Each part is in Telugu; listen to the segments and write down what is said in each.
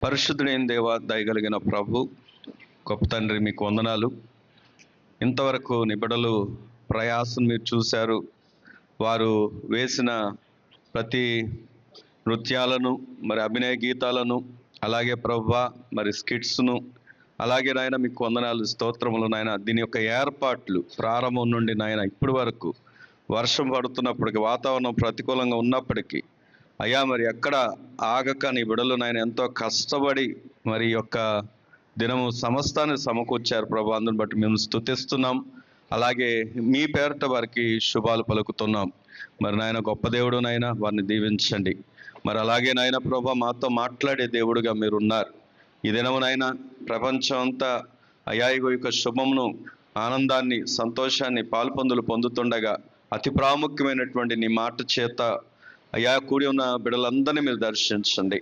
పరిశుద్ధుడైన దేవ, దయగలిగిన ప్రభు, గొప్ప తండ్రి, మీకు వందనాలు. ఇంతవరకు నిబిడలు ప్రయాసం మీరు చూశారు. వారు వేసిన ప్రతి నృత్యాలను, మరి అభినయ గీతాలను, అలాగే ప్రభువా మరి స్కిట్స్ను, అలాగే నాయన మీకు వందనాలు, స్తోత్రములు నాయన. దీని యొక్క ఏర్పాట్లు ప్రారంభం నుండి నాయన ఇప్పటి వరకు వర్షం పడుతున్నప్పటికీ, వాతావరణం ప్రతికూలంగా ఉన్నప్పటికీ అయ్యా మరి ఎక్కడ ఆగక నీ బిడ్డలు నాయన ఎంతో కష్టపడి మరి యొక్క దినము సమస్తాన్ని సమకూర్చారు ప్రభు. అందుని బట్టి మేము స్తుతిస్తున్నాం. అలాగే మీ పేరట వారికి శుభాలు పలుకుతున్నాం. మరి నాయన గొప్ప దేవుడు నాయన, వారిని దీవించండి. మరి అలాగే నాయన ప్రభు, మాతో మాట్లాడే దేవుడుగా మీరున్నారు. ఈ దినము నాయన ప్రపంచం అంతా అయ్యా ఈ యొక్క శుభమును, ఆనందాన్ని, సంతోషాన్ని పాల్పొందులు పొందుతుండగా అతి ప్రాముఖ్యమైనటువంటి నీ మాట చేత అయ్యా కూడి ఉన్న బిడ్డలందరినీ మీరు దర్శించండి.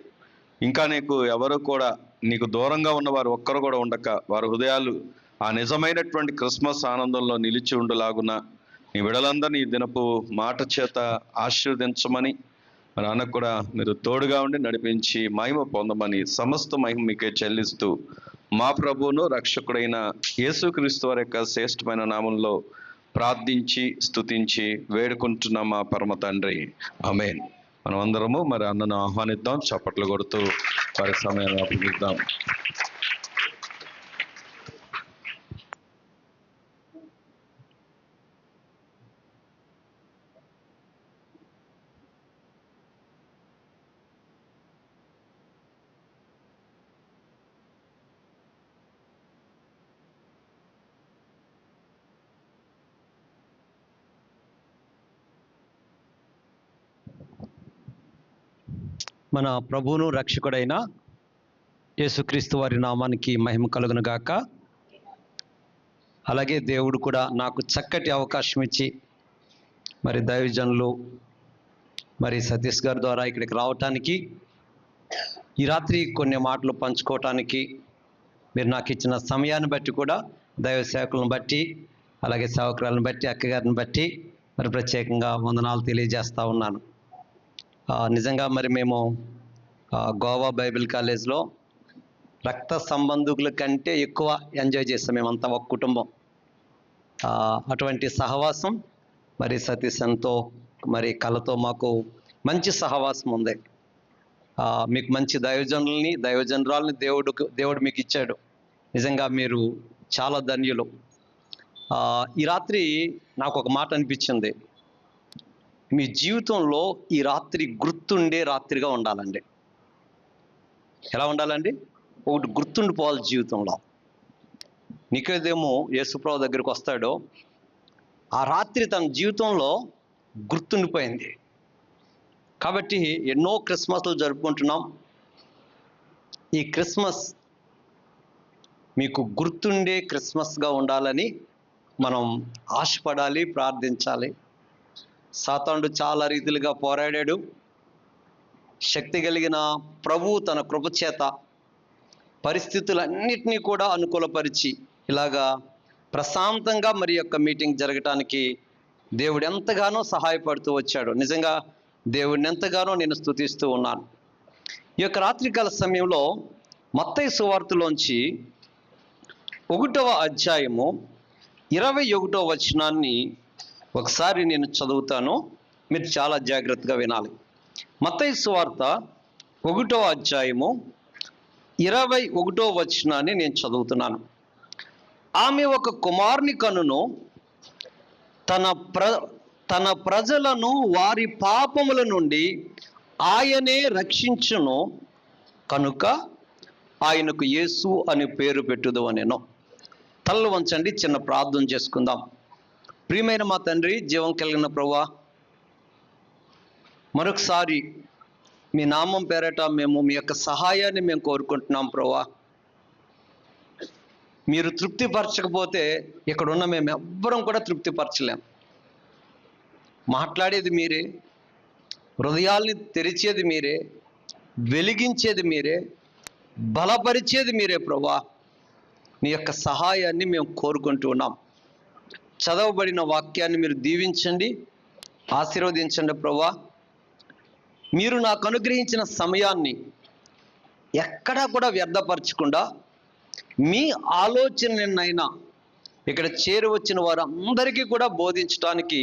ఇంకా నీకు ఎవరు కూడా, నీకు దూరంగా ఉన్నవారు ఒక్కరు కూడా ఉండక, వారి హృదయాలు ఆ నిజమైనటువంటి క్రిస్మస్ ఆనందంలో నిలిచి ఉండులాగున నీ బిడ్డలందరినీ ఈ దినపు మాట చేత ఆశీర్వదించమని, మన నాన్నకు కూడా మీరు తోడుగా ఉండి నడిపించి మహిమ పొందమని సమస్త మహిమ మీకే చెల్లిస్తూ మా ప్రభువును రక్షకుడైన యేసుక్రీస్తు వారి యొక్క శ్రేష్టమైన నామంలో ప్రార్థించి స్తుతించి వేడుకుంటున్నాం మా పరమ తండ్రి, ఆమేన్. మనం అందరము మరి అన్నను ఆహ్వానిద్దాం, చప్పట్లు కొడుతూ వారి సమయాన్ని అప్పగిద్దాం. మన ప్రభువును రక్షకుడైన యేసుక్రీస్తు వారి నామానికి మహిమ కలుగును గాక. అలాగే దేవుడు కూడా నాకు చక్కటి అవకాశం ఇచ్చి మరి దైవజనులు మరి సతీష్ గారి ద్వారా ఇక్కడికి రావటానికి, ఈ రాత్రి కొన్ని మాటలు పంచుకోవటానికి మీరు నాకు ఇచ్చిన సమయాన్ని బట్టి కూడా దైవ సేవకులను బట్టి, అలాగే సేవకురాలను బట్టి, అక్కగారిని బట్టి మరి ప్రత్యేకంగా వందనాలు తెలియజేస్తూ ఉన్నాను. నిజంగా మరి మేము గోవా బైబిల్ కాలేజ్లో రక్త సంబంధికుల కంటే ఎక్కువ ఎంజాయ్ చేస్తాం మేమంతా, ఒక కుటుంబం. అటువంటి సహవాసం మరి సతీశంతో మరి కళతో మాకు మంచి సహవాసం ఉంది. మీకు మంచి దైవజనురాలని దేవుడు మీకు ఇచ్చాడు. నిజంగా మీరు చాలా ధన్యులు. ఈ రాత్రి నాకు ఒక మాట అనిపించింది. మీ జీవితంలో ఈ రాత్రి గుర్తుండే రాత్రిగా ఉండాలండి. ఎలా ఉండాలండి? ఒకటి గుర్తుండిపోవాలి జీవితంలో. నికోదేము యేసుప్రభు దగ్గరికి వస్తాడో, ఆ రాత్రి తన జీవితంలో గుర్తుండిపోయింది. కాబట్టి ఎన్నో క్రిస్మస్లు జరుపుకుంటున్నాం. ఈ క్రిస్మస్ మీకు గుర్తుండే క్రిస్మస్గా ఉండాలని మనం ఆశపడాలి, ప్రార్థించాలి. సాతానుడు చాలా రీతిలుగా పోరాడాడు. శక్తి కలిగిన ప్రభువు తన కృప చేత పరిస్థితులన్నిటినీ కూడా అనుకూలపరిచి ఇలాగా ప్రశాంతంగా మరి యొక్క మీటింగ్ జరగటానికి దేవుడు ఎంతగానో సహాయపడుతూ వచ్చాడు. నిజంగా దేవుడిని ఎంతగానో నేను స్తుతిస్తూ ఉన్నాను. ఈ యొక్క రాత్రికాల సమయంలో మత్తయి సువార్తలోంచి 1వ అధ్యాయము 21వ వచనాన్ని ఒకసారి నేను చదువుతాను, మీరు చాలా జాగ్రత్తగా వినాలి. మత్తయి సువార్త 1వ అధ్యాయము 21వ వచనాన్ని నేను చదువుతున్నాను. ఆమె ఒక కుమారుని కనును, తన ప్రజలను వారి పాపముల నుండి ఆయనే రక్షించును, కనుక ఆయనకు యేసు అని పేరు పెట్టుదు అనెను. తలలు వంచండి, చిన్న ప్రార్థన చేసుకుందాం. ప్రియమైన మా తండ్రి, జీవం కలిగిన ప్రభువా, మరొకసారి మీ నామం పేరట మేము మీ యొక్క సహాయాన్ని మేము కోరుకుంటున్నాం ప్రభువా. మీరు తృప్తిపరచకపోతే ఇక్కడున్న మేము ఎవ్వరం కూడా తృప్తిపరచలేం. మాట్లాడేది మీరే, హృదయాల్ని తెరిచేది మీరే, వెలిగించేది మీరే, బలపరిచేది మీరే ప్రభువా. మీ యొక్క సహాయాన్ని మేము కోరుకుంటూ ఉన్నాం. చదవబడిన వాక్యాన్ని మీరు దీవించండి, ఆశీర్వదించండి ప్రభువా. మీరు నాకు అనుగ్రహించిన సమయాన్ని ఎక్కడా కూడా వ్యర్థపరచకుండా మీ ఆలోచననైనా ఇక్కడ చేరి వచ్చిన వారందరికీ కూడా బోధించడానికి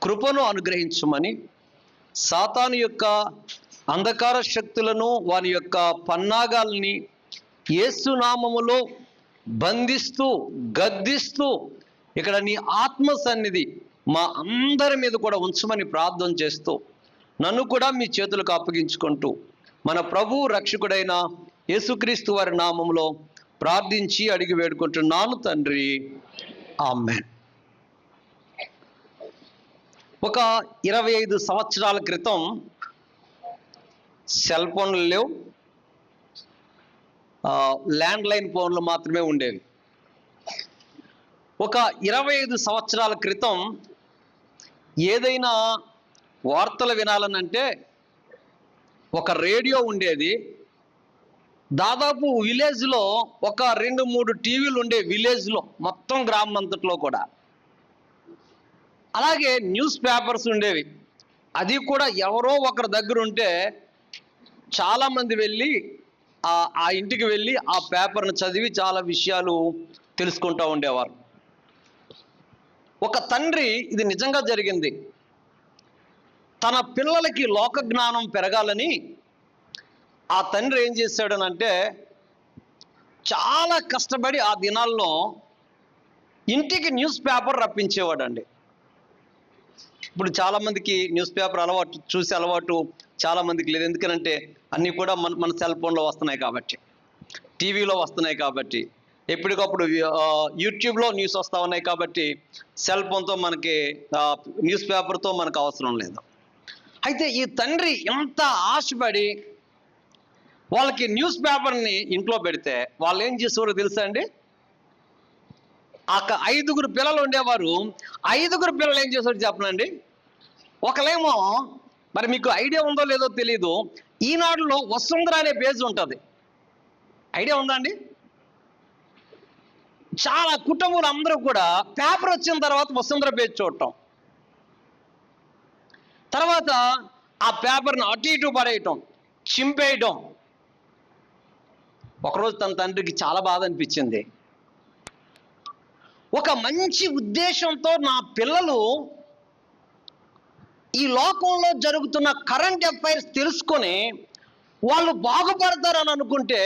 కృపను అనుగ్రహించమని, సాతాను యొక్క అంధకార శక్తులను, వాని యొక్క పన్నాగాల్ని యేసు నామములో బంధిస్తూ గద్దిస్తూ ఇక్కడ నీ ఆత్మ సన్నిధి మా అందరి మీద కూడా ఉంచమని ప్రార్థన చేస్తూ, నన్ను కూడా మీ చేతులకు అప్పగించుకుంటూ మన ప్రభువు రక్షకుడైన యేసుక్రీస్తు వారి నామములో ప్రార్థించి అడిగి వేడుకుంటున్నాను తండ్రి, ఆమేన్. ఒక 25 సంవత్సరాల క్రితం సెల్ ఫోన్లు లేవు, ల్యాండ్ లైన్ ఫోన్లు మాత్రమే ఉండేవి. ఒక 25 సంవత్సరాల క్రితం ఏదైనా వార్తలు వినాలనంటే ఒక రేడియో ఉండేది. దాదాపు విలేజ్లో ఒక 2-3 టీవీలు ఉండే, విలేజ్లో మొత్తం గ్రామం అంతట్లో కూడా. అలాగే న్యూస్ పేపర్స్ ఉండేవి, అది కూడా ఎవరో ఒకరి దగ్గర ఉంటే చాలామంది వెళ్ళి ఆ ఇంటికి వెళ్ళి ఆ పేపర్ను చదివి చాలా విషయాలు తెలుసుకుంటూ ఉండేవారు. ఒక తండ్రి, ఇది నిజంగా జరిగింది, తన పిల్లలకి లోక జ్ఞానం పెరగాలని ఆ తండ్రి ఏం చేశాడనంటే చాలా కష్టపడి ఆ దినాల్లో ఇంటికి న్యూస్ పేపర్ రప్పించేవాడండి. ఇప్పుడు చాలామందికి న్యూస్ పేపర్ అలవాటు, చూసే అలవాటు చాలామందికి లేదు. ఎందుకనంటే అన్నీ కూడా మన సెల్ ఫోన్లో వస్తున్నాయి కాబట్టి, టీవీలో వస్తున్నాయి కాబట్టి, ఎప్పటికప్పుడు యూట్యూబ్లో న్యూస్ వస్తూ ఉన్నాయి కాబట్టి సెల్ ఫోన్తో మనకి న్యూస్ పేపర్తో మనకు అవసరం లేదు. అయితే ఈ తండ్రి ఎంత ఆశపడి వాళ్ళకి న్యూస్ పేపర్ని ఇంట్లో పెడితే వాళ్ళు ఏం చేసేవారో తెలుసా అండి? 5 పిల్లలు ఉండేవారు. 5 పిల్లలు ఏం చేసేవారు చెప్పనండి? ఒకలేమో, మరి మీకు ఐడియా ఉందో లేదో తెలీదు, ఈనాడులో వసుంధర అనే పేజ్ ఉంటుంది, ఐడియా ఉందా అండి? చాలా కుటుంబాలు అందరూ కూడా పేపర్ వచ్చిన తర్వాత వసుంధర పేజ్ చూడటం, తర్వాత ఆ పేపర్ని అటు ఇటు పడేయటం, చింపేయటం. ఒకరోజు తన తండ్రికి చాలా బాధ అనిపించింది. ఒక మంచి ఉద్దేశంతో నా పిల్లలు ఈ లోకంలో జరుగుతున్న కరెంట్ అఫైర్స్ తెలుసుకొని వాళ్ళు బాగుపడతారని అనుకుంటే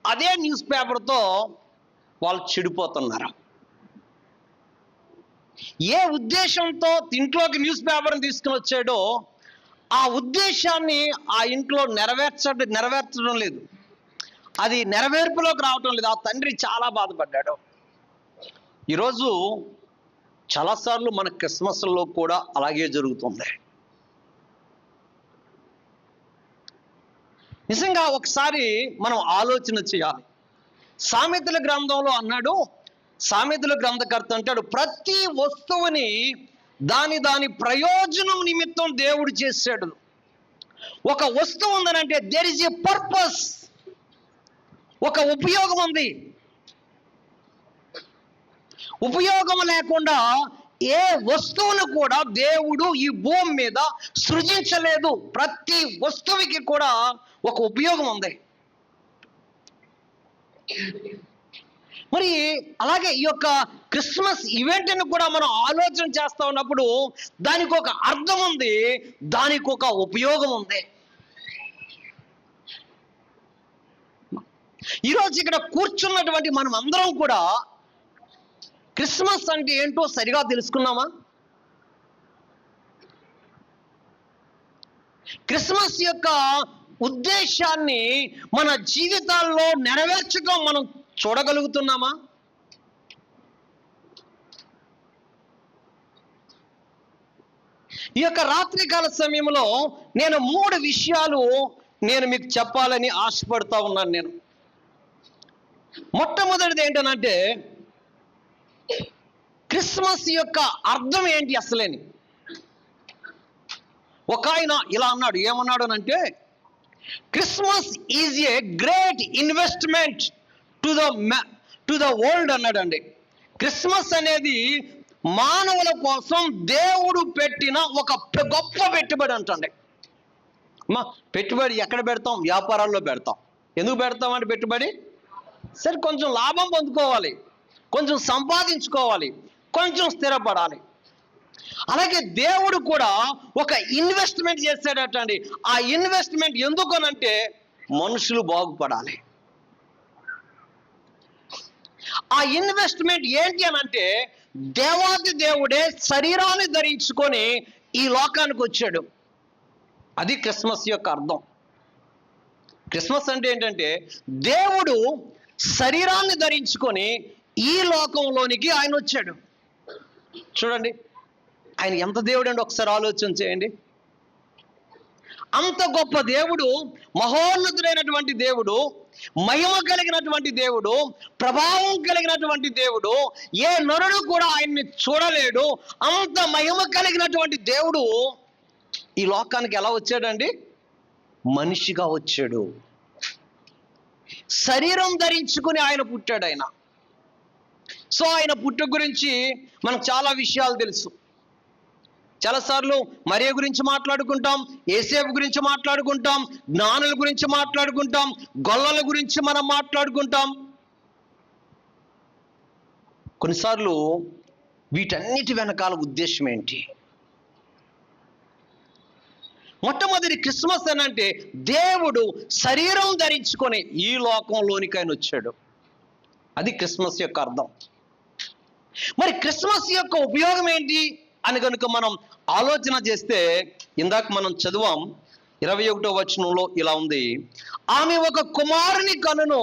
అదే న్యూస్ పేపర్తో వాళ్ళు చెడిపోతున్నారు. ఏ ఉద్దేశంతో ఇంట్లోకి న్యూస్ పేపర్ని తీసుకుని వచ్చాడో ఆ ఉద్దేశాన్ని ఆ ఇంట్లో నెరవేర్చడం లేదు, అది నెరవేర్పులోకి రావటం లేదు. ఆ తండ్రి చాలా బాధపడ్డాడు. ఈరోజు చాలాసార్లు మన క్రిస్మస్లో కూడా అలాగే జరుగుతుంది. నిజంగా ఒకసారి మనం ఆలోచన చేయాలి. సామెతల గ్రంథంలో అన్నాడు, సామెతల గ్రంథకర్త అంటాడు, ప్రతి వస్తువుని దాని ప్రయోజనం నిమిత్తం దేవుడు చేశాడు. ఒక వస్తువు ఉందనంటే దేర్ ఇస్ ఏ పర్పస్, ఒక ఉపయోగం ఉంది. ఉపయోగం లేకుండా ఏ వస్తువును కూడా దేవుడు ఈ భూమి మీద సృజించలేదు. ప్రతి వస్తువుకి కూడా ఒక ఉపయోగం ఉంది. మరి అలాగే ఈ యొక్క క్రిస్మస్ ఈవెంట్ని కూడా మనం ఆలోచన చేస్తా ఉన్నప్పుడు దానికి ఒక అర్థం ఉంది, దానికి ఒక ఉపయోగం ఉంది. ఈరోజు ఇక్కడ కూర్చున్నటువంటి మనం అందరం కూడా క్రిస్మస్ అంటే ఏంటో సరిగా తెలుసుకున్నామా? క్రిస్మస్ యొక్క ఉద్దేశాన్ని మన జీవితాల్లో నెరవేర్చడం మనం చూడగలుగుతున్నామా? ఈ యొక్క రాత్రికాల సమయంలో నేను 3 విషయాలు మీకు చెప్పాలని ఆశపడతా ఉన్నాను. మొట్టమొదటిది ఏంటనంటే క్రిస్మస్ యొక్క అర్థం ఏంటి అసలేని. ఒక ఆయన ఇలా అన్నాడు, ఏమన్నాడు అంటే Christmas is a great investment to the world అన్నాడండి. క్రిస్మస్ అనేది మానవుల కోసం దేవుడు పెట్టిన ఒక గొప్ప పెట్టుబడి అంటండి. పెట్టుబడి ఎక్కడ పెడతాం? వ్యాపారాల్లో పెడతాం. ఎందుకు పెడతామంటే పెట్టుబడి? సరే, కొంచెం లాభం పొందుకోవాలి, కొంచెం సంపాదించుకోవాలి, కొంచెం స్థిరపడాలి. అలాగే దేవుడు కూడా ఒక ఇన్వెస్ట్మెంట్ చేశాడట అండి. ఆ ఇన్వెస్ట్మెంట్ ఎందుకనంటే మనుషులు బాగుపడాలి. ఆ ఇన్వెస్ట్మెంట్ ఏంటి అని అంటే దేవాది దేవుడే శరీరాన్ని ధరించుకొని ఈ లోకానికి వచ్చాడు. అది క్రిస్మస్ యొక్క అర్థం. క్రిస్మస్ అంటే ఏంటంటే దేవుడు శరీరాన్ని ధరించుకొని ఈ లోకంలోనికి ఆయన వచ్చాడు. చూడండి, ఆయన ఎంత దేవుడు అండి, ఒకసారి ఆలోచన చేయండి. అంత గొప్ప దేవుడు, మహోన్నతుడైనటువంటి దేవుడు, మహిమ కలిగినటువంటి దేవుడు, ప్రభావం కలిగినటువంటి దేవుడు, ఏ నరుడు కూడా ఆయన్ని చూడలేడు. అంత మహిమ కలిగినటువంటి దేవుడు ఈ లోకానికి ఎలా వచ్చాడండి? మనిషిగా వచ్చాడు. శరీరం ధరించుకుని ఆయన పుట్టాడు. ఆయన సో ఆయన పుట్టుక గురించి మనకు చాలా విషయాలు తెలుసు. చాలాసార్లు మరియ గురించి మాట్లాడుకుంటాం, యేసేపు గురించి మాట్లాడుకుంటాం, జ్ఞానుల గురించి మాట్లాడుకుంటాం, గొల్లల గురించి మనం మాట్లాడుకుంటాం. కొన్నిసార్లు వీటన్నిటి వెనకాల ఉద్దేశం ఏంటి? మొట్టమొదటి క్రిస్మస్ అని అంటే దేవుడు శరీరం ధరించుకొని ఈ లోకంలోనికి ఆయన వచ్చాడు. అది క్రిస్మస్ యొక్క అర్థం. మరి క్రిస్మస్ యొక్క ఉపయోగం ఏంటి అని కనుక మనం ఆలోచన చేస్తే, ఇందాక మనం చదివాం 21వ వచనంలో ఇలా ఉంది, ఆమె ఒక కుమారుని కనును,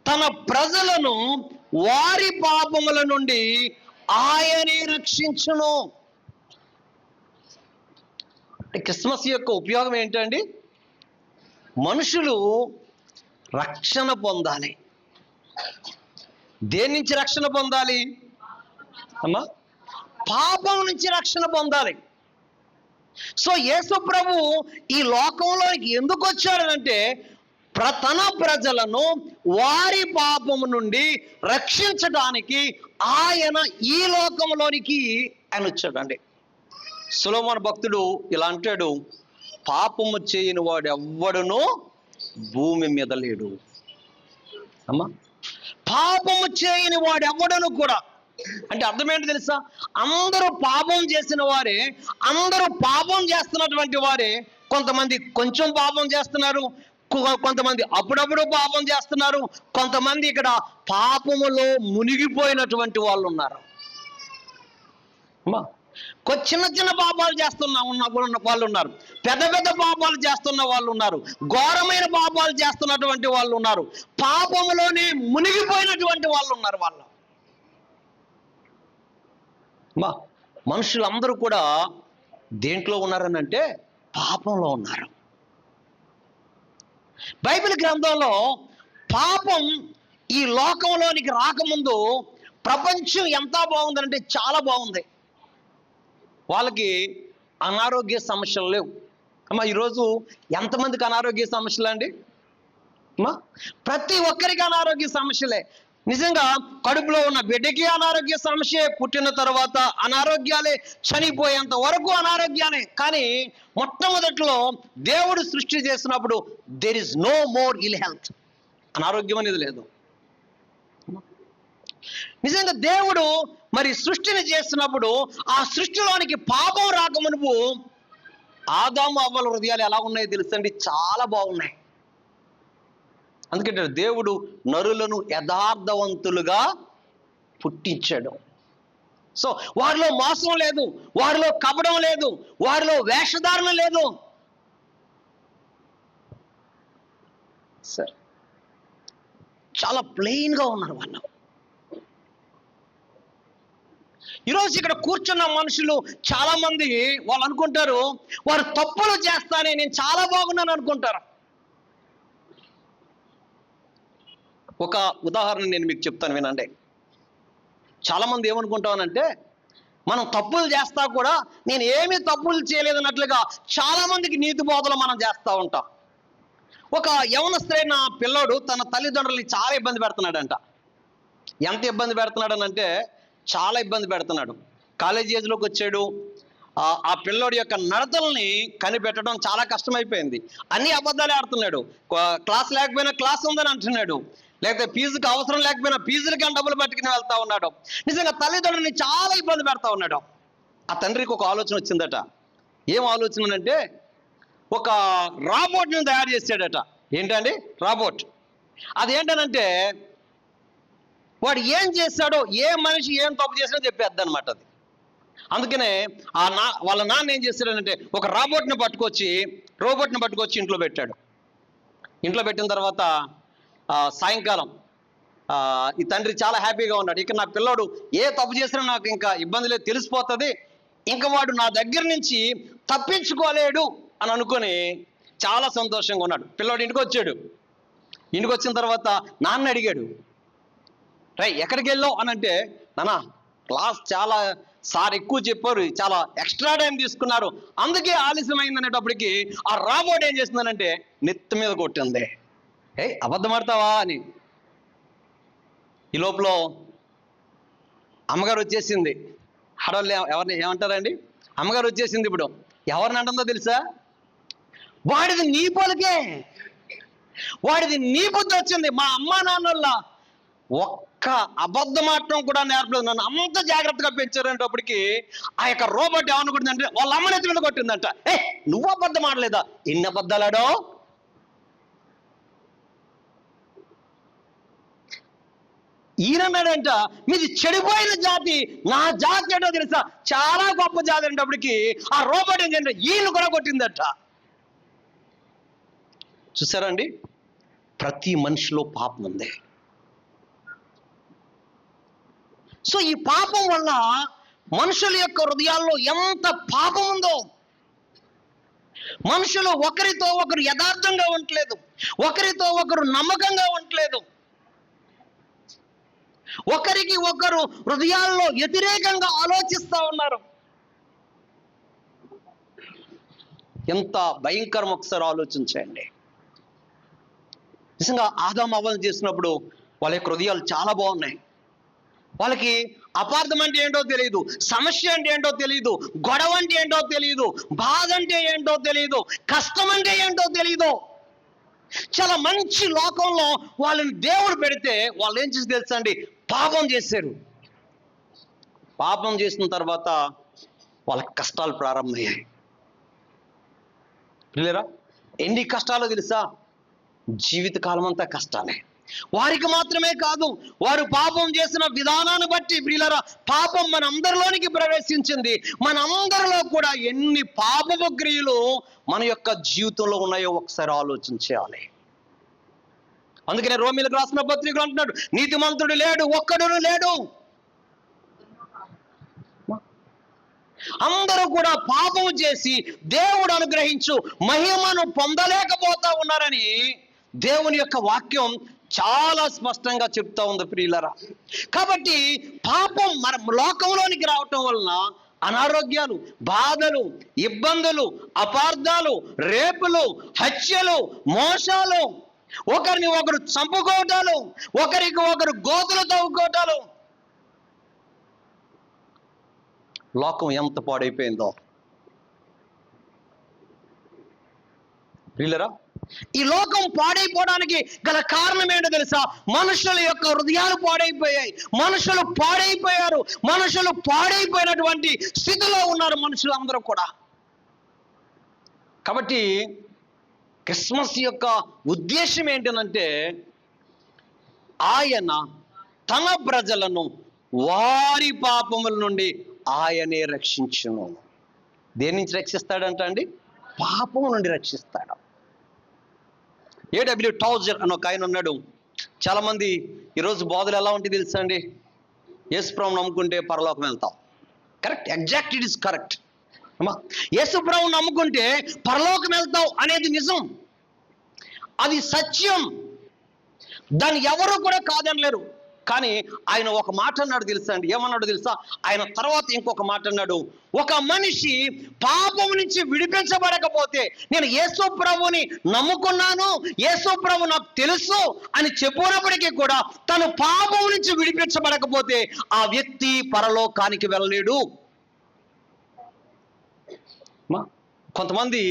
తన ప్రజలను వారి పాపముల నుండి ఆయనే రక్షించును. క్రిస్మస్ యొక్క ఉపయోగం ఏంటండి? మనుషులు రక్షణ పొందాలి. దేని నుంచి రక్షణ పొందాలి అమ్మా? పాపం నుంచి రక్షణ పొందాలి. సో యేసు ప్రభు ఈ లోకంలోకి ఎందుకు వచ్చాడనంటే తన ప్రజలను వారి పాపము నుండి రక్షించడానికి ఆయన ఈ లోకంలోనికి ఆయన వచ్చాడండి. సొలొమోను భక్తుడు ఇలా అంటాడు, పాపము చేయని వాడు ఎవ్వడునూ భూమి మీద లేడు. అమ్మా, పాపము చేయని వాడు ఎవ్వడను కూడా అంటే అర్థం ఏంటి తెలుసా? అందరూ పాపం చేసిన వారే, అందరూ పాపం చేస్తున్నటువంటి వారే. కొంతమంది కొంచెం పాపం చేస్తున్నారు, కొంతమంది అప్పుడప్పుడు పాపం చేస్తున్నారు, కొంతమంది ఇక్కడ పాపములో మునిగిపోయినటువంటి వాళ్ళు ఉన్నారు. అమ్మా, చిన్న చిన్న పాపాలు చేస్తున్న వాళ్ళు ఉన్నారు, పెద్ద పెద్ద పాపాలు చేస్తున్న వాళ్ళు ఉన్నారు, ఘోరమైన పాపాలు చేస్తున్నటువంటి వాళ్ళు ఉన్నారు, పాపములోనే మునిగిపోయినటువంటి వాళ్ళు ఉన్నారు. వాళ్ళు మనుషులందరూ కూడా దేంట్లో ఉన్నారని అంటే పాపంలో ఉన్నారు. బైబిల్ గ్రంథంలో పాపం ఈ లోకంలోనికి రాకముందు ప్రపంచం ఎంత బాగుందంటే చాలా బాగుంది. వాళ్ళకి అనారోగ్య సమస్యలు లేవు. అమ్మా, ఈరోజు ఎంతమందికి అనారోగ్య సమస్యలు అండి? అమ్మా, ప్రతి ఒక్కరికి అనారోగ్య సమస్యలే. నిజంగా కడుపులో ఉన్న బిడ్డకి అనారోగ్య సమస్య, పుట్టిన తర్వాత అనారోగ్యాలే, చనిపోయేంత వరకు అనారోగ్యాలే. కానీ మొట్టమొదట్లో దేవుడు సృష్టి చేసినప్పుడు there is no more ill health, అనారోగ్యం అనేది లేదు. నిజంగా దేవుడు మరి సృష్టిని చేసినప్పుడు ఆ సృష్టిలోనికి పాపం రాకమునుపు ఆదాము అవ్వల హృదయాలు ఎలా ఉన్నాయో తెలుసండి? చాలా బాగున్నాయి. అందుకంటే దేవుడు నరులను యథార్థవంతులుగా పుట్టించాడు. సో వారిలో మోసం లేదు, వారిలో కపడం లేదు, వారిలో వేషధారణ లేదు. సార్, చాలా ప్లెయిన్గా ఉన్నారు వాళ్ళు. ఈరోజు ఇక్కడ కూర్చున్న మనుషులు చాలా మంది వాళ్ళు అనుకుంటారు, వారు తప్పులు చేస్తానే నేను చాలా బాగున్నాను అనుకుంటారు. ఒక ఉదాహరణ నేను మీకు చెప్తాను, వినండి. చాలామంది ఏమనుకుంటామనంటే మనం తప్పులు చేస్తా కూడా నేను ఏమీ తప్పులు చేయలేదన్నట్లుగా చాలామందికి నీతి బోధలు మనం చేస్తూ ఉంటాం. ఒక యవనస్తులైన పిల్లోడు తన తల్లిదండ్రులని చాలా ఇబ్బంది పెడుతున్నాడంట. ఎంత ఇబ్బంది పెడుతున్నాడు అంటే చాలా ఇబ్బంది పెడుతున్నాడు. కాలేజీ ఏజ్లోకి వచ్చాడు, ఆ పిల్లోడి యొక్క నడతల్ని కనిపెట్టడం చాలా కష్టమైపోయింది. అన్ని అబద్ధాలే ఆడుతున్నాడు. క్లాస్ లేకపోయినా క్లాస్ ఉందని అంటున్నాడు, లేకపోతే ఫీజుకి అవసరం లేకపోయినా ఫీజులకి డబ్బులు పట్టుకుని వెళ్తా ఉన్నాడు. నిజంగా తల్లిదండ్రులని చాలా ఇబ్బంది పెడతా ఉన్నాడు. ఆ తండ్రికి ఒక ఆలోచన వచ్చిందట. ఏం ఆలోచన అంటే, ఒక రాబోట్ని తయారు చేసాడట. ఏంటండి రాబోట్? అదేంటనంటే వాడు ఏం చేశాడో, ఏ మనిషి ఏం తప్పు చేసినా చెప్పేద్ది అనమాట అది. అందుకనే వాళ్ళ నాన్న ఏం చేశాడనంటే ఒక రోబోట్ని పట్టుకొచ్చి ఇంట్లో పెట్టాడు. ఇంట్లో పెట్టిన తర్వాత సాయంకాలం ఈ తండ్రి చాలా హ్యాపీగా ఉన్నాడు. ఇక నా పిల్లోడు ఏ తప్పు చేసినా నాకు ఇంకా ఇబ్బంది లేదు, తెలిసిపోతుంది, ఇంకా వాడు నా దగ్గర నుంచి తప్పించుకోలేడు అని అనుకొని చాలా సంతోషంగా ఉన్నాడు. పిల్లోడు ఇంటికి వచ్చాడు. ఇంటికి వచ్చిన తర్వాత నాన్న అడిగాడు, రై ఎక్కడికి వెళ్ళావు అని అంటే, నాన్న క్లాస్ చాలా సార్ ఎక్కువ చెప్పారు, చాలా ఎక్స్ట్రా టైం తీసుకున్నారు, అందుకే ఆలస్యం అయింది అనేటప్పటికి ఆ రాబోట్ ఏం చేస్తుందనంటే నెత్తి మీద కొట్టింది. అబద్ధం ఆడతావా అని. ఈ లోపల అమ్మగారు వచ్చేసింది. ఆడవాళ్ళు ఎవరిని ఏమంటారండి? అమ్మగారు వచ్చేసింది. ఇప్పుడు ఎవరిని అంటుందో తెలుసా? వాడిది నీ పోలికే, వాడిది నీ బుద్ధి వచ్చింది. మా అమ్మా నాన్నల ఒక్క అబద్ధం ఆడటం కూడా నేర్పలేదు, నన్ను అంత జాగ్రత్తగా పెంచారనేటప్పటికి ఆ యొక్క రోబోట్ ఏమనుకుంటుందంటే వాళ్ళ అమ్మ నెత్తి మీద కొట్టిందంట. నువ్వు అబద్ధం ఆడలేదా? ఎన్ని అబద్ధాలు ఆడో? ఈయనన్నాడంట, మీది చెడిపోయిన జాతి, నా జాతి ఏంటో తెలుసా, చాలా గొప్ప జాతి అనేటప్పటికి ఆ రోబోట్ ఏం చేయండి ఈయన కూడా కొట్టిందట. చూసారండి, ప్రతి మనిషిలో పాపం ఉంది. సో ఈ పాపం వల్ల మనుషుల యొక్క హృదయాల్లో ఎంత పాపం ఉందో. మనుషులు ఒకరితో ఒకరు యథార్థంగా ఉండలేదు, ఒకరితో ఒకరు నమ్మకంగా ఉండలేదు, ఒకరికి ఒకరు హృదయాల్లో వ్యతిరేకంగా ఆలోచిస్తూ ఉన్నారు. ఎంత భయంకరం ఒకసారి ఆలోచించండి. నిజంగా ఆదాము అవ్వలు చేసినప్పుడు వాళ్ళ యొక్క హృదయాలు చాలా బాగున్నాయి. వాళ్ళకి అపార్థం అంటే ఏంటో తెలియదు, సమస్య అంటే ఏంటో తెలియదు, గొడవ అంటే ఏంటో తెలియదు, బాధ అంటే ఏంటో తెలియదు, కష్టం అంటే ఏంటో తెలియదు. చాలా మంచి లోకంలో వాళ్ళని దేవుడు పెడితే వాళ్ళు ఏం చేసి తెలుసా అండి, పాపం చేశారు. పాపం చేసిన తర్వాత వాళ్ళకి కష్టాలు ప్రారంభమయ్యాయి. పిల్లరా, ఎన్ని కష్టాలు తెలుసా? జీవితకాలం అంతా కష్టాలే. వారికి మాత్రమే కాదు, వారు పాపం చేసిన విధానాన్ని బట్టి ప్రియులారా పాపం మన అందరిలోనికి ప్రవేశించింది. మన అందరిలో కూడా ఎన్ని పాపపు క్రియలు మన యొక్క జీవితంలో ఉన్నాయో ఒకసారి ఆలోచించాలి. అందుకనే రోమీలకు రాసిన పత్రికలు అంటున్నాడు, నీతిమంతుడు లేడు, ఒక్కడును లేడు. అందరూ కూడా పాపం చేసి దేవుడు అనుగ్రహించు మహిమను పొందలేకపోతా ఉన్నారని దేవుని యొక్క వాక్యం చాలా స్పష్టంగా చెప్తా ఉంది ప్రియులరా. కాబట్టి పాపం మన లోకంలోనికి రావటం వలన అనారోగ్యాలు, బాధలు, ఇబ్బందులు, అపార్థాలు, రేపులు, హత్యలు, మోసాలు, ఒకరిని ఒకరు చంపుకోవటాలు, ఒకరికి ఒకరు గోతులు తవ్వుకోవటాలు. లోకం ఎంత పాడైపోయిందో ప్రియులరా. ఈ లోకం పాడైపోవడానికి గల కారణం ఏంటో తెలుసా? మనుషుల యొక్క హృదయాలు పాడైపోయాయి, మనుషులు పాడైపోయారు, మనుషులు పాడైపోయినటువంటి స్థితిలో ఉన్నారు మనుషులు అందరూ కూడా. కాబట్టి క్రిస్మస్ యొక్క ఉద్దేశం ఏంటంటే ఆయన తన ప్రజలను వారి పాపముల నుండి ఆయనే రక్షించును. దేని నుంచి రక్షిస్తాడంట అండి? పాపం నుండి రక్షిస్తాడు. A.W. టౌజర్ అని ఒక ఆయన ఉన్నాడు. చాలా మంది ఈరోజు బోధలు ఎలా ఉంటుంది తెలుసా అండి? యేసు ప్రభువుని నమ్ముకుంటే పరలోకం వెళ్తాం. Correct, exact, it is correct. అమ్మా, యేసు ప్రభువుని నమ్ముకుంటే పరలోకం వెళ్తావు అనేది నిజం, అది సత్యం, దాన్ని ఎవరు కూడా కాదనలేరు. కానీ ఆయన ఒక మాట అన్నాడు తెలుసా అండి? ఏమన్నాడు తెలుసా? ఆయన తర్వాత ఇంకొక మాట అన్నాడు, ఒక మనిషి పాపం నుంచి విడిపించబడకపోతే, నేను యేసు ప్రభువుని నమ్ముకున్నాను, యేసు ప్రభు నాకు తెలుసు అని చెప్పినప్పటికీ కూడా తను పాపం నుంచి విడిపించబడకపోతే ఆ వ్యక్తి పరలోకానికి వెళ్ళలేడు. కొంతమంది,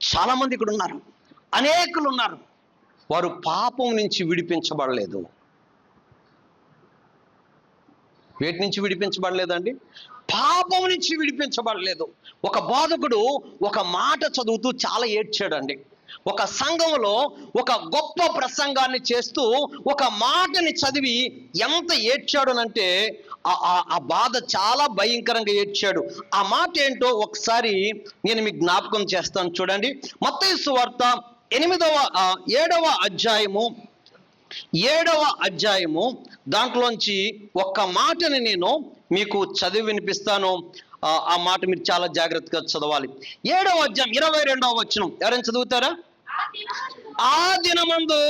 చాలామంది ఇక్కడ ఉన్నారు, అనేకులు ఉన్నారు, వారు పాపం నుంచి విడిపించబడలేదు. వేటి నుంచి విడిపించబడలేదండి? పాపం నుంచి విడిపించబడలేదు. ఒక బోధకుడు ఒక మాట చదువుతూ చాలా ఏడ్చాడండి. ఒక సంఘంలో ఒక గొప్ప ప్రసంగాన్ని చేస్తూ ఒక మాటని చదివి ఎంత ఏడ్చాడునంటే ఆ బాధ చాలా భయంకరంగా ఏడ్చాడు. ఆ మాట ఏంటో ఒకసారి నేను మీకు జ్ఞాపకం చేస్తాను, చూడండి. మత్తయి సువార్త 7వ అధ్యాయము దాంట్లోంచి ఒక్క మాటని నేను మీకు చదివి వినిపిస్తాను. ఆ మాట మీరు చాలా జాగ్రత్తగా చదవాలి. 7వ అధ్యాయం 22వ వచనం ఎవరైనా చదువుతారా? ఆ దినమందు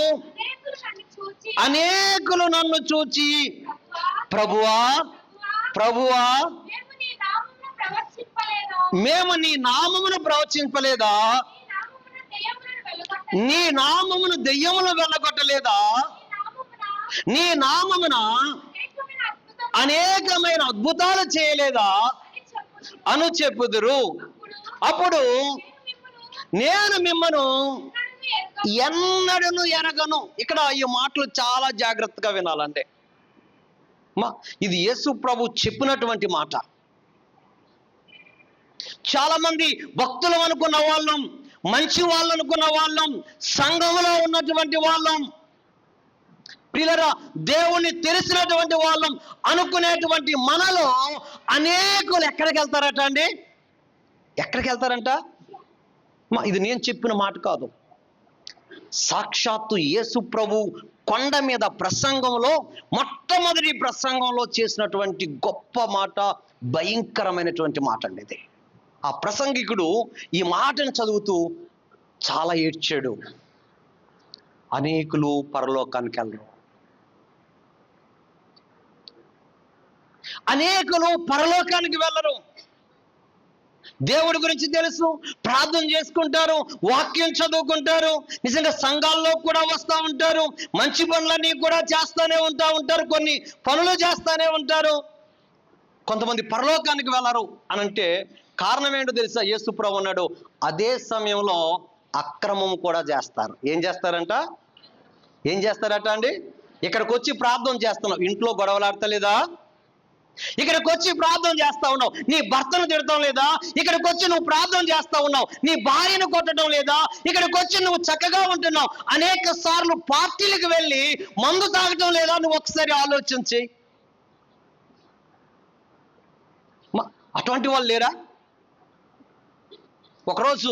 అనేకులు నన్ను చూచి, ప్రభువా ప్రభువా, మేము నీ నామమును ప్రవచింపలేదా? నీ నామమును దెయ్యములు వెళ్ళగొట్టలేదా? నీ నామమున అనేకమైన అద్భుతాలు చేయలేదా అను చెప్పుదురు. అప్పుడు నేను మిమ్మను ఎన్నడను ఎరగను. ఇక్కడ ఈ మాటలు చాలా జాగ్రత్తగా వినాలంటే, ఇది యేసు ప్రభు చెప్పినటువంటి మాట. చాలా మంది భక్తులు అనుకున్న వాళ్ళం, మంచి వాళ్ళు అనుకున్న వాళ్ళం, సంఘంలో ఉన్నటువంటి వాళ్ళం, ప్రియులారా దేవుణ్ణి తెలిసినటువంటి వాళ్ళం అనుకునేటువంటి మనలో అనేకులు ఎక్కడికి వెళ్తారట అండి? ఎక్కడికి వెళ్తారంట? ఇది నేను చెప్పిన మాట కాదు. సాక్షాత్తు యేసు ప్రభు కొండ మీద ప్రసంగంలో, మొట్టమొదటి ప్రసంగంలో చేసినటువంటి గొప్ప మాట, భయంకరమైనటువంటి మాట అండి ఇది. ఆ ప్రసంగికుడు ఈ మాటను చదువుతూ చాలా ఏడ్చాడు. అనేకులు పరలోకానికి వెళ్ళరు, అనేకులు పరలోకానికి వెళ్ళరు. దేవుడి గురించి తెలుసు, ప్రార్థన చేసుకుంటారు, వాక్యం చదువుకుంటారు, నిజంగా సంఘాల్లో కూడా వస్తూ ఉంటారు, మంచి పనులన్నీ కూడా చేస్తూనే ఉంటారు, కొన్ని పనులు చేస్తూనే ఉంటారు. కొంతమంది పరలోకానికి వెళ్ళరు అనంటే కారణం ఏంటో తెలుసా? యేసు ప్రభు అన్నాడు, అదే సమయంలో అక్రమం కూడా చేస్తారు. ఏం చేస్తారంట? ఏం చేస్తారట అండి? ఇక్కడికి వచ్చి ప్రార్థన చేస్తున్నావు, ఇంట్లో గొడవలాడతలేదా? ఇక్కడికి వచ్చి ప్రార్థన చేస్తా ఉన్నావు, నీ భర్తను తిడతాం లేదా? ఇక్కడికి వచ్చి నువ్వు ప్రార్థన చేస్తా ఉన్నావు, నీ భార్యను కొట్టడం లేదా? ఇక్కడికి వచ్చి నువ్వు చక్కగా ఉంటున్నావు, అనేక సార్లు పార్టీలకు వెళ్ళి మందు తాగటం లేదా? నువ్వు ఒకసారి ఆలోచించి. అటువంటి వాళ్ళు లేరా? ఒకరోజు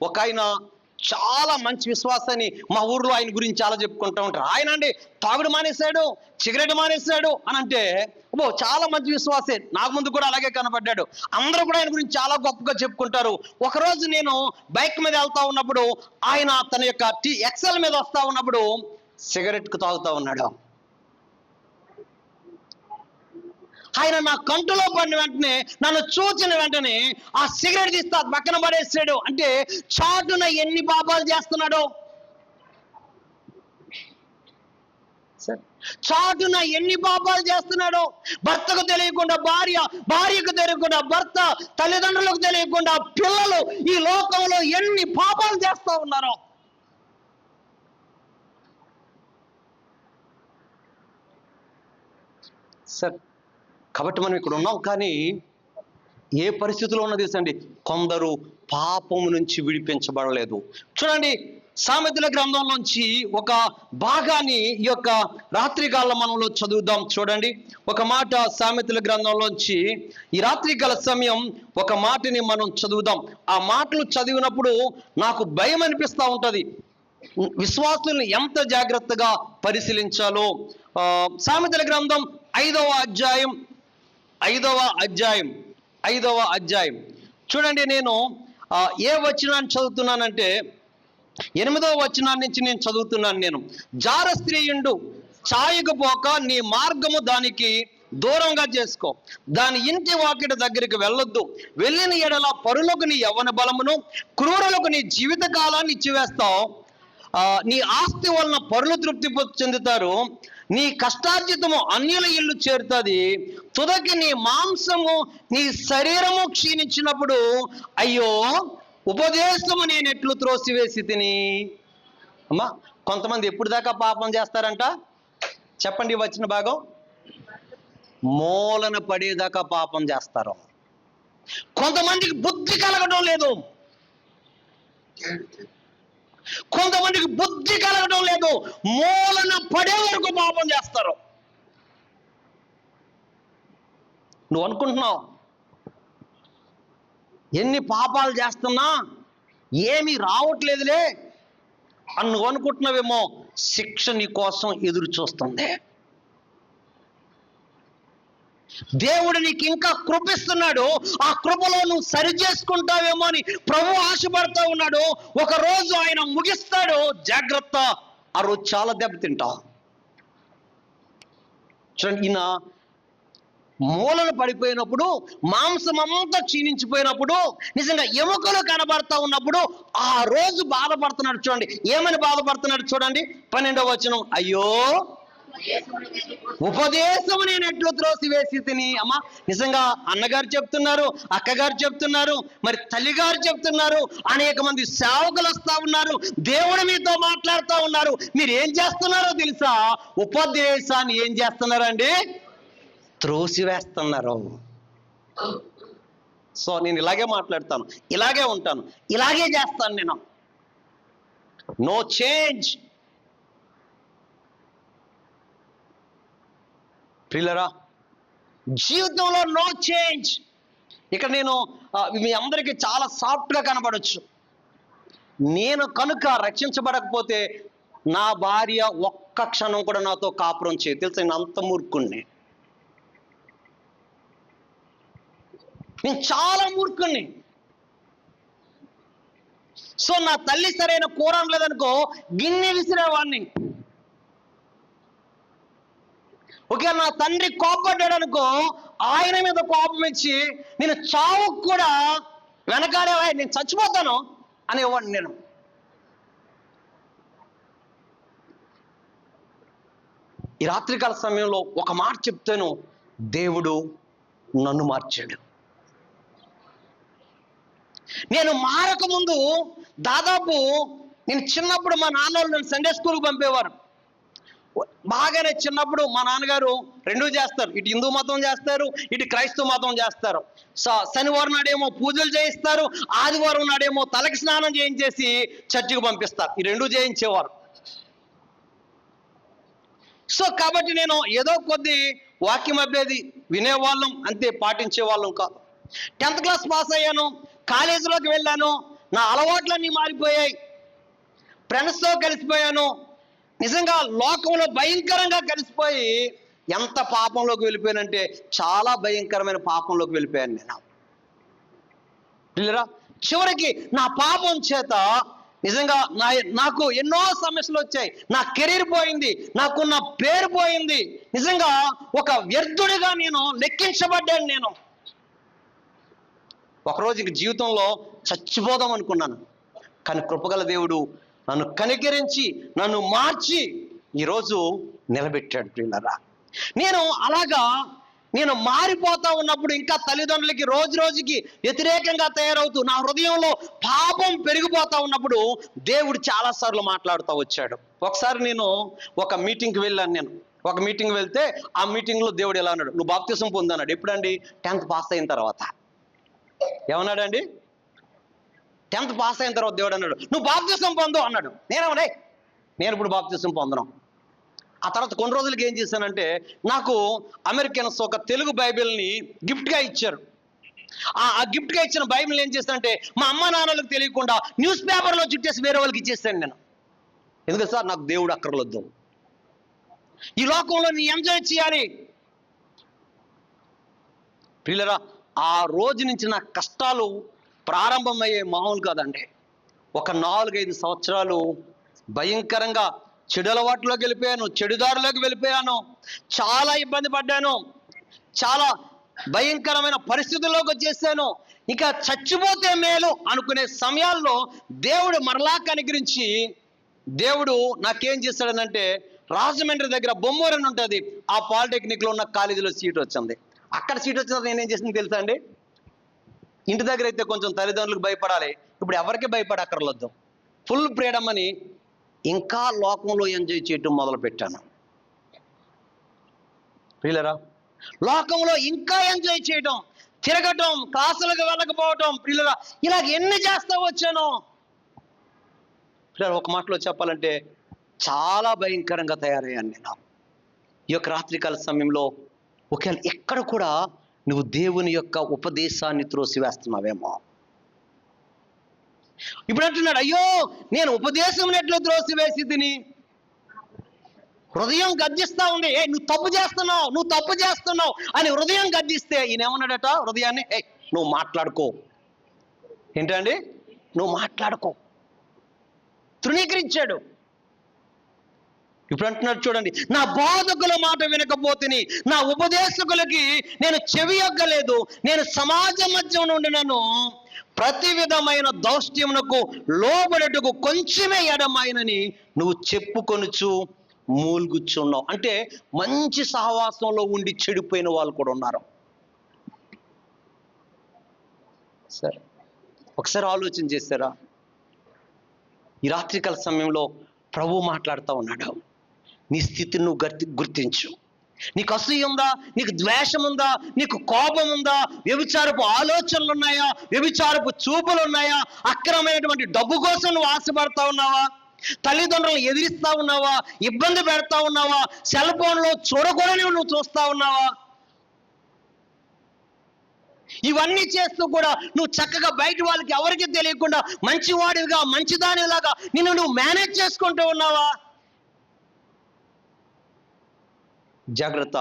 ఒక ఆయన చాలా మంచి విశ్వాసాన్ని, మా ఊర్లో ఆయన గురించి చాలా చెప్పుకుంటూ ఉంటారు. ఆయన అండి తాగుడు మానేశాడు, సిగరెట్ మానేశాడు అని అంటే, చాలా మంచి విశ్వాసే, నాకు ముందు కూడా అలాగే కనబడ్డాడు, అందరూ కూడా ఆయన గురించి చాలా గొప్పగా చెప్పుకుంటారు. ఒకరోజు నేను బైక్ మీద వెళ్తా ఉన్నప్పుడు, ఆయన తన యొక్క ఎక్సెల్ మీద వస్తా ఉన్నప్పుడు సిగరెట్కు తాగుతూ ఉన్నాడు. ఆయన నా కంటులో పడిన వెంటనే, నన్ను చూచిన వెంటనే ఆ సిగరెట్ తీస్తా పక్కన పడేసాడు. అంటే చాటున ఎన్ని పాపాలు చేస్తున్నాడో, చాటున ఎన్ని పాపాలు చేస్తున్నాడో. భర్తకు తెలియకుండా భార్య, భార్యకు తెలియకుండా భర్త, తల్లిదండ్రులకు తెలియకుండా పిల్లలు, ఈ లోకంలో ఎన్ని పాపాలు చేస్తూ ఉన్నారో. సార్, కాబట్టి మనం ఇక్కడ ఉన్నాం, కానీ ఏ పరిస్థితిలో ఉన్నది తెలుసండి? కొందరు పాపము నుంచి విడిపించబడలేదు. చూడండి, సామెతల గ్రంథంలోంచి ఒక భాగాన్ని ఈ యొక్క రాత్రికాల మనలో చదువుదాం. చూడండి, ఒక మాట సామెతల గ్రంథంలోంచి ఈ రాత్రికాల సమయం ఒక మాటని మనం చదువుదాం. ఆ మాటలు చదివినప్పుడు నాకు భయం అనిపిస్తూ ఉంటుంది, విశ్వాసుల్ని ఎంత జాగ్రత్తగా పరిశీలించాలో. సామెతల గ్రంథం 5వ అధ్యాయం చూడండి. నేను ఏ వచనాన్ని చదువుతున్నానంటే 8వ వచనాన్ని నుంచి నేను చదువుతున్నాను. నేను, జార స్త్రీయుండు ఛాయకపోక నీ మార్గము దానికి దూరంగా చేసుకో, దాని ఇంటి వాకిటి దగ్గరికి వెళ్ళొద్దు. వెళ్ళిన ఎడల పరులకు నీ యవ్వన బలమును, క్రూరులకు నీ జీవిత కాలాన్ని ఇచ్చివేస్తావు. నీ ఆస్తి వలన పరులు తృప్తి చెందుతారు, నీ కష్టార్జితము అన్యుల ఇల్లు చేరుతుంది, తుదకి నీ మాంసము నీ శరీరము క్షీణించినప్పుడు అయ్యో ఉపదేశము నేను ఎట్లు త్రోసివేసి తిని. అమ్మా, కొంతమంది ఎప్పుడు దాకా పాపం చేస్తారంట చెప్పండి, వచ్చిన భాగం మూలన పడేదాకా పాపం చేస్తారు. కొంతమందికి బుద్ధి కలగడం లేదు, కొంతమందికి బుద్ధి కలగడం లేదు, మూలన పడే వరకు పాపం చేస్తారు. నువ్వు అనుకుంటున్నావు ఎన్ని పాపాలు చేస్తున్నా ఏమీ రావట్లేదులే అని నువ్వు అనుకుంటున్నావేమో, శిక్ష నీ కోసం ఎదురు చూస్తుంది. దేవుడు నీకు ఇంకా కృపిస్తున్నాడు, ఆ కృపలో నువ్వు సరి చేసుకుంటావేమో అని ప్రభు ఆశపడతా ఉన్నాడు. ఒక రోజు ఆయన ముగిస్తాడు, జాగ్రత్త, ఆ రోజు చాలా దెబ్బతింటావు. చూడండి, ఈయన మూలన పడిపోయినప్పుడు, మాంసం అంతా క్షీణించిపోయినప్పుడు, నిజంగా ఎముకలు కనబడతా ఉన్నప్పుడు ఆ రోజు బాధపడుతున్నాడు. చూడండి ఏమని బాధపడుతున్నాడు చూడండి, 12వ వచనం, అయ్యో ఉపదేశము నేను ఎట్లు త్రోసివేసి తిని. అమ్మా, నిజంగా అన్నగారు చెప్తున్నారు, అక్కగారు చెప్తున్నారు, మరి తల్లిగారు చెప్తున్నారు, అనేక మంది సేవకులు వస్తా ఉన్నారు, దేవుడు మీతో మాట్లాడుతూ ఉన్నారు. మీరు ఏం చేస్తున్నారో తెలుసా? ఉపదేశాన్ని ఏం చేస్తున్నారండి? త్రోసివేస్తున్నారు. సో నేను ఇలాగే మాట్లాడతాను, ఇలాగే ఉంటాను, ఇలాగే చేస్తాను నేను. No change. ప్రియులరా, జీవితంలో నో చేంజ్. ఇక్కడ నేను మీ అందరికీ చాలా సాఫ్ట్గా కనబడచ్చు. నేను కనుక రక్షించబడకపోతే నా భార్య ఒక్క క్షణం కూడా నాతో కాపురం చేయదు. తెలుసా, నేను అంత మూర్ఖుణ్ణి, నేను చాలా మూర్ఖుణ్ణి. సో నా తల్లి సరైన కూర లేదనుకో గిన్నె విసిరేవాడిని. ఓకే, నా తండ్రి కోపడ్డాడు అనుకో ఆయన మీద కోపం ఇచ్చి నేను చావుకు కూడా వెనకాడే, నేను చచ్చిపోతాను అనేవాడిని నేను. ఈ రాత్రికాల సమయంలో ఒక మాట చెప్తాను, దేవుడు నన్ను మార్చాడు. నేను మారక ముందు దాదాపు నేను చిన్నప్పుడు మా నాన్న వాళ్ళు నన్ను సండే స్కూల్కి పంపేవారు. బాగానే చిన్నప్పుడు మా నాన్నగారు రెండూ చేస్తారు, ఇటు హిందూ మతం చేస్తారు, ఇటు క్రైస్తవ మతం చేస్తారు. శనివారం నాడేమో పూజలు చేయిస్తారు, ఆదివారం నాడేమో తలకి స్నానం చేయించేసి చర్చికి పంపిస్తారు. ఈ రెండూ చేయించేవారు. సో కాబట్టి నేను ఏదో కొద్ది వాక్యం అబ్బేది వినేవాళ్ళం అంతే, పాటించేవాళ్ళం కాదు. 10th క్లాస్ పాస్ అయ్యాను, కాలేజీలోకి వెళ్ళాను, నా అలవాట్లన్నీ మారిపోయాయి, ఫ్రెండ్స్తో కలిసిపోయాను. నిజంగా లోకంలో భయంకరంగా కలిసిపోయి ఎంత పాపంలోకి వెళ్ళిపోయానంటే చాలా భయంకరమైన పాపంలోకి వెళ్ళిపోయాను నేను. పిల్లరా, చివరికి నా పాపం చేత నిజంగా నాకు ఎన్నో సమస్యలు వచ్చాయి. నా కెరీర్ పోయింది, నాకున్న పేరు పోయింది. నిజంగా ఒక వ్యర్థుడిగా నేను లెక్కించబడ్డాను నేను. ఒకరోజు ఇంక జీవితంలో చచ్చిపోదాం అనుకున్నాను, కానీ కృపగల దేవుడు నన్ను కనికరించి నన్ను మార్చి ఈరోజు నిలబెట్టాడు. ప్రియులారా, నేను మారిపోతా ఉన్నప్పుడు ఇంకా తల్లిదండ్రులకి రోజు రోజుకి వ్యతిరేకంగా తయారవుతూ నా హృదయంలో పాపం పెరిగిపోతా ఉన్నప్పుడు దేవుడు చాలాసార్లు మాట్లాడుతూ వచ్చాడు. ఒకసారి నేను ఒక మీటింగ్కి వెళ్ళాను. నేను ఒక మీటింగ్ వెళ్తే ఆ మీటింగ్లో దేవుడు ఎలా అన్నాడు, నువ్వు బాప్తిసం పొందన్నాడు. ఎప్పుడండి? 10th పాస్ అయిన తర్వాత. ఏమన్నాడండి? 10th పాస్ అయిన తర్వాత దేవుడు అన్నాడు, నువ్వు బాప్తిసం పొందు అన్నాడు. నేను ఇప్పుడు బాప్తిసం పొందను. ఆ తర్వాత కొన్ని రోజులకి ఏం చేశానంటే, నాకు అమెరికన్స్ ఒక తెలుగు బైబిల్ని గిఫ్ట్గా ఇచ్చారు. ఆ గిఫ్ట్గా ఇచ్చిన బైబిల్ ఏం చేశానంటే మా అమ్మ నాన్నలకు తెలియకుండా న్యూస్ పేపర్లో చుట్టేసి వేరే వాళ్ళకి ఇచ్చేసాను నేను. ఎందుకంటే సార్ నాకు దేవుడు అక్కర్లొద్దు, ఈ లోకంలో నీ ఎంజాయ్ చేయాలి. ప్రియులరా, ఆ రోజు నుంచి నా కష్టాలు ప్రారంభమయ్యే మామూలు కాదండి. ఒక 4-5 సంవత్సరాలు భయంకరంగా చెడు అలవాట్లోకి వెళ్ళిపోయాను, చెడుదారులోకి వెళ్ళిపోయాను, చాలా ఇబ్బంది పడ్డాను, చాలా భయంకరమైన పరిస్థితుల్లోకి వచ్చేసాను. ఇక చచ్చిపోతే మేలు అనుకునే సమయాల్లో దేవుడు మరలా కనికరించి దేవుడు నాకేం చేస్తాడనంటే, రాజమండ్రి దగ్గర బొమ్మూరని ఉంటుంది, ఆ పాలిటెక్నిక్లో ఉన్న కాలేజీలో సీట్ వచ్చింది. అక్కడ సీట్ వచ్చిన నేనేం చేసింది తెలుసా అండి? ఇంటి దగ్గర అయితే కొంచెం తల్లిదండ్రులకు భయపడాలి, ఇప్పుడు ఎవరికి భయపడక్కర్లేదు. ఫుల్ ఫ్రీడమ్ అని ఇంకా లోకంలో ఎంజాయ్ చేయటం మొదలు పెట్టాను. ప్రియులరా, లోకంలో ఇంకా ఎంజాయ్ చేయటం, తిరగటం, క్లాసులకు వెళ్ళకపోవటం, ప్రియులరా, ఇలా ఎన్ని చేస్తా వచ్చాను. ఒక మాటలో చెప్పాలంటే చాలా భయంకరంగా తయారయ్యాను నేను. ఈ యొక్క రాత్రికాల సమయంలో ఒకవేళ ఎక్కడ కూడా నువ్వు దేవుని యొక్క ఉపదేశాన్ని త్రోసివేస్తున్నావేమో. ఇప్పుడు అంటున్నాడు, అయ్యో నేను ఉపదేశం ఎట్లా త్రోసివేసి తిని. హృదయం గర్జిస్తా ఉంది, నువ్వు తప్పు చేస్తున్నావు, నువ్వు తప్పు చేస్తున్నావు అని హృదయం గర్జిస్తే ఈయన ఏమన్నాడట హృదయాన్ని, నువ్వు మాట్లాడుకో. ఏంటండి? నువ్వు మాట్లాడుకో. తృణీకరించాడు. ఇప్పుడు అంటున్నాడు చూడండి, నా బోధకుల మాట వినకపోతిని, నా ఉపదేశకులకి నేను చెవి యొగ్గలేదు, నేను సమాజ మధ్యం నుండి నన్ను ప్రతి విధమైన దౌష్ట్యమునకు లోబడటకు కొంచెమే ఎడమైనని నువ్వు చెప్పుకొనుచు మూల్గుచ్చున్నావు. అంటే మంచి సహవాసంలో ఉండి చెడిపోయిన వాళ్ళు కూడా ఉన్నారు. సరే, ఒకసారి ఆలోచన చేస్తారా? ఈ రాత్రికాల సమయంలో ప్రభు మాట్లాడుతూ ఉన్నాడు, నీ స్థితిని నువ్వు గుర్తించు. నీకు అసూయ ఉందా? నీకు ద్వేషం ఉందా? నీకు కోపం ఉందా? వ్యభిచారపు ఆలోచనలు ఉన్నాయా? వ్యభిచారపు చూపులు ఉన్నాయా? అక్రమైనటువంటి డబ్బు కోసం నువ్వు ఆశపడతా ఉన్నావా? తల్లిదండ్రులను ఎదిరిస్తా ఉన్నావా? ఇబ్బంది పెడతా ఉన్నావా? సెల్ ఫోన్లో చూడకూడని నువ్వు చూస్తా ఉన్నావా? ఇవన్నీ చేస్తూ కూడా నువ్వు చక్కగా బయట వాళ్ళకి ఎవరికి తెలియకుండా మంచివాడివిగా, మంచిదానిలాగా నిన్ను నువ్వు మేనేజ్ చేసుకుంటూ ఉన్నావా? జాగ్రత్త,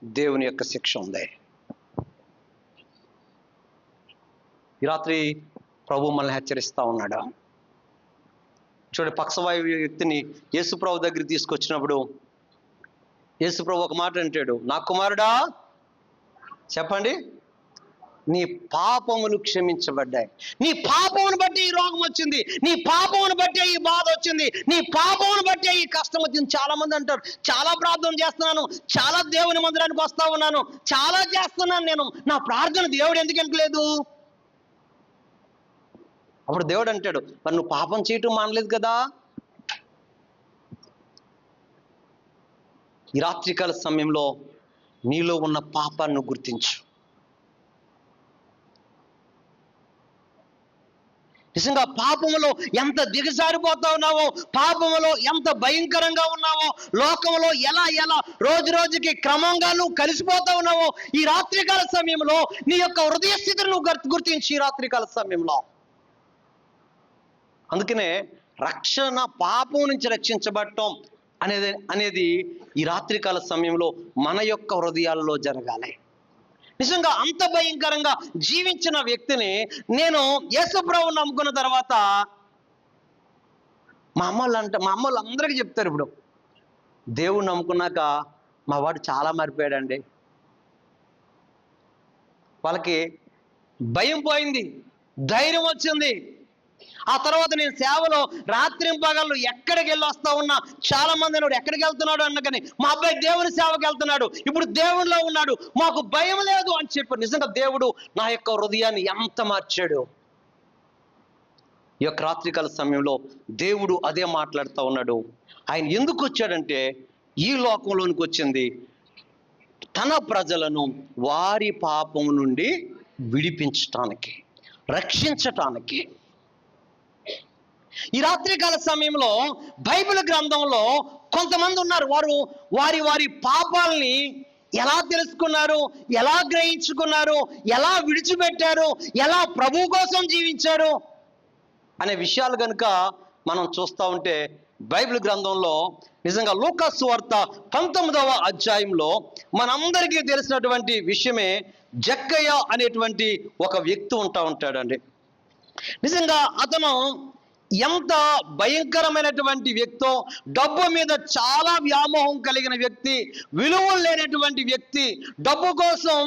దేవుని యొక్క శిక్ష ఉంది. ఈ రాత్రి ప్రభు మనల్ని హెచ్చరిస్తా ఉన్నాడు. చూడండి, పక్షవాయు వ్యక్తిని యేసుప్రభు దగ్గర తీసుకొచ్చినప్పుడు యేసుప్రభు ఒక మాట అంటాడు, నా కుమారుడా, చెప్పండి, నీ పాపములు క్షమించబడ్డాయి. నీ పాపమును బట్టి ఈ రోగం వచ్చింది, నీ పాపమును బట్టి ఈ బాధ వచ్చింది, నీ పాపమును బట్టి ఈ కష్టం వచ్చింది. చాలా మంది అంటారు, చాలా ప్రార్థన చేస్తున్నాను, చాలా దేవుని మందిరానికి వస్తా ఉన్నాను, చాలా చేస్తున్నాను నేను, నా ప్రార్థన దేవుడు ఎందుకు వినట్లేదు? అప్పుడు దేవుడు అంటాడు, మరి నువ్వు పాపం చేయటం మానలేదు కదా. ఈ రాత్రికాల సమయంలో నీలో ఉన్న పాపాన్ని గుర్తించు. నిజంగా పాపములో ఎంత దిగజారిపోతా ఉన్నావో, పాపములో ఎంత భయంకరంగా ఉన్నావో, లోకంలో ఎలా రోజు రోజుకి క్రమంగా నువ్వు కలిసిపోతా ఉన్నావో, ఈ రాత్రికాల సమయంలో నీ యొక్క హృదయ స్థితిని నువ్వు గుర్తించి ఈ రాత్రికాల సమయంలో. అందుకనే రక్షణ, పాపం నుంచి రక్షించబడటం అనేది ఈ రాత్రికాల సమయంలో మన యొక్క హృదయాల్లో జరగాలి. నిజంగా అంత భయంకరంగా జీవించిన వ్యక్తిని నేను యేసుప్రభువుని నమ్ముకున్న తర్వాత మా అమ్మోళ్ళు అందరికీ చెప్తారు, ఇప్పుడు దేవుని నమ్ముకున్నాక మా వాడు చాలా మారిపోయాడండి. వాళ్ళకి భయం పోయింది, ధైర్యం వచ్చింది. ఆ తర్వాత నేను సేవలో రాత్రింపగళ్ళు ఎక్కడికి వెళ్ళి వస్తా ఉన్నా చాలా మంది అన్నాడు, ఎక్కడికి వెళ్తున్నాడు అన్నకని, మా అబ్బాయి దేవుని సేవకి వెళ్తున్నాడు, ఇప్పుడు దేవునిలో ఉన్నాడు, మాకు భయం లేదు అని చెప్పి. నిజంగా దేవుడు నా యొక్క హృదయాన్ని ఎంత మార్చాడు. ఈ యొక్క రాత్రికాల సమయంలో దేవుడు అదే మాట్లాడుతూ ఉన్నాడు. ఆయన ఎందుకు వచ్చాడంటే, ఈ లోకంలోనికి వచ్చింది తన ప్రజలను వారి పాపం నుండి విడిపించటానికి, రక్షించటానికి. ఈ రాత్రికాల సమయంలో బైబిల్ గ్రంథంలో కొంతమంది ఉన్నారు, వారి పాపాలని ఎలా తెలుసుకున్నారు, ఎలా గ్రహించుకున్నారు, ఎలా విడిచిపెట్టారు, ఎలా ప్రభు కోసం జీవించారు అనే విషయాలు కనుక మనం చూస్తూ ఉంటే బైబిల్ గ్రంథంలో నిజంగా లూకా సువార్త 19వ అధ్యాయంలో మనందరికీ తెలిసినటువంటి విషయమే, జక్కయ్య అనేటువంటి ఒక వ్యక్తి ఉంటాడండి. నిజంగా అతను ఎంత భయంకరమైనటువంటి వ్యక్తో, డబ్బు మీద చాలా వ్యామోహం కలిగిన వ్యక్తి, విలువలు లేనటువంటి వ్యక్తి, డబ్బు కోసం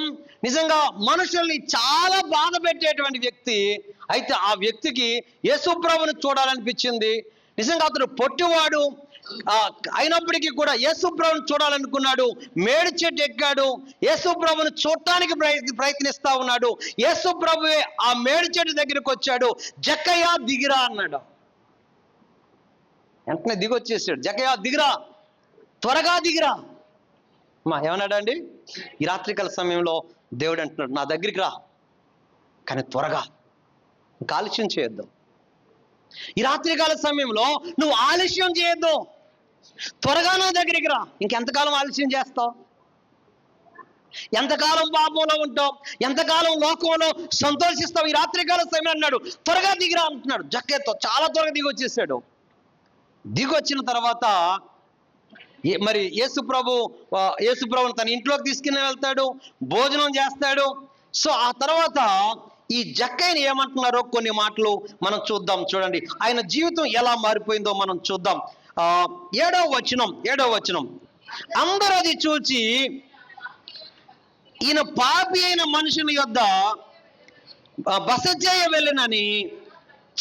నిజంగా మనుషుల్ని చాలా బాధ పెట్టేటువంటి వ్యక్తి. అయితే ఆ వ్యక్తికి యేసుప్రభుని చూడాలనిపించింది. నిజంగా అతడు పొట్టివాడు అయినప్పటికీ కూడా యేసు ప్రభువును చూడాలనుకున్నాడు. మేడి చెట్టు ఎక్కాడు, యేసు ప్రభువును చూడటానికి ప్రయత్నిస్తా ఉన్నాడు. యేసు ప్రభువే ఆ మేడి చెట్టు దగ్గరికి వచ్చాడు. జక్కయ్య దిగిరా అన్నాడు. వెంటనే దిగొచ్చేసాడు. జక్కయ్య దిగిరా, త్వరగా దిగిరా. ఏమన్నాడండి? ఈ రాత్రికాల సమయంలో దేవుడు అంటున్నాడు, నా దగ్గరికి రా, కానీ త్వరగా, ఇంకా ఆలస్యం చేయొద్దు. ఈ రాత్రికాల సమయంలో నువ్వు ఆలస్యం చేయొద్దు, త్వరగా నా దగ్గరికి రా. ఇంకెంతకాలం ఆలస్యం చేస్తావు? ఎంతకాలం పాపంలో ఉంటావు? ఎంతకాలం లోకంలో సంతోషిస్తావు? ఈ రాత్రికాల సమయం అన్నాడు, త్వరగా దిగిరా అంటున్నాడు. జక్కయ్యతో చాలా త్వరగా దిగి వచ్చేసాడు. దిగొచ్చిన తర్వాత మరి యేసు ప్రభువుని తన ఇంట్లోకి తీసుకుని వెళ్తాడు, భోజనం చేస్తాడు. సో ఆ తర్వాత ఈ జక్కయ్యని ఏమంటున్నారో కొన్ని మాటలు మనం చూద్దాం. చూడండి, ఆయన జీవితం ఎలా మారిపోయిందో మనం చూద్దాం. 7వ వచనం, అందరూ అది చూచి ఈయన పాపి అయిన మనుషుని యొద్ద బస చేయ వెళ్ళనని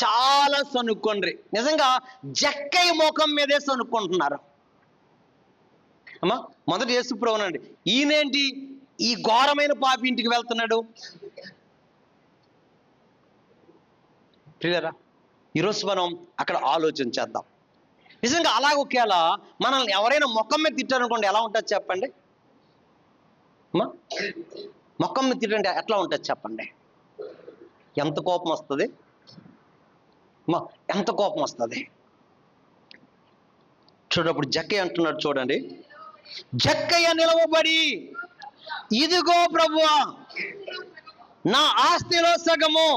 చాలా సనుక్కొండ్రి. నిజంగా జక్కయ్య ముఖం మీదే సనుక్కుంటున్నారు. అమ్మా, మొదటి యేసు ప్రభువునండి, ఈయనేంటి ఈ ఘోరమైన పాపి ఇంటికి వెళ్తున్నాడు? ప్రియులారా, ఈరోజు మనం అక్కడ ఆలోచన చేద్దాం. నిజంగా అలాగ ఒకేలా మనల్ని ఎవరైనా ముఖం మీద తిట్టారనుకోండి, ఎలా ఉంటుంది చెప్పండి? అమ్మా, ముఖం మీద తిట్టండి ఎట్లా ఉంటుంది చెప్పండి? ఎంత కోపం వస్తుంది అమ్మా, ఎంత కోపం వస్తుంది. చూడప్పుడు జక్కయ్య అంటున్నాడు, చూడండి, జక్కయ్య నిలవబడి, ఇదిగో ప్రభువా, నా ఆస్తిలో సగము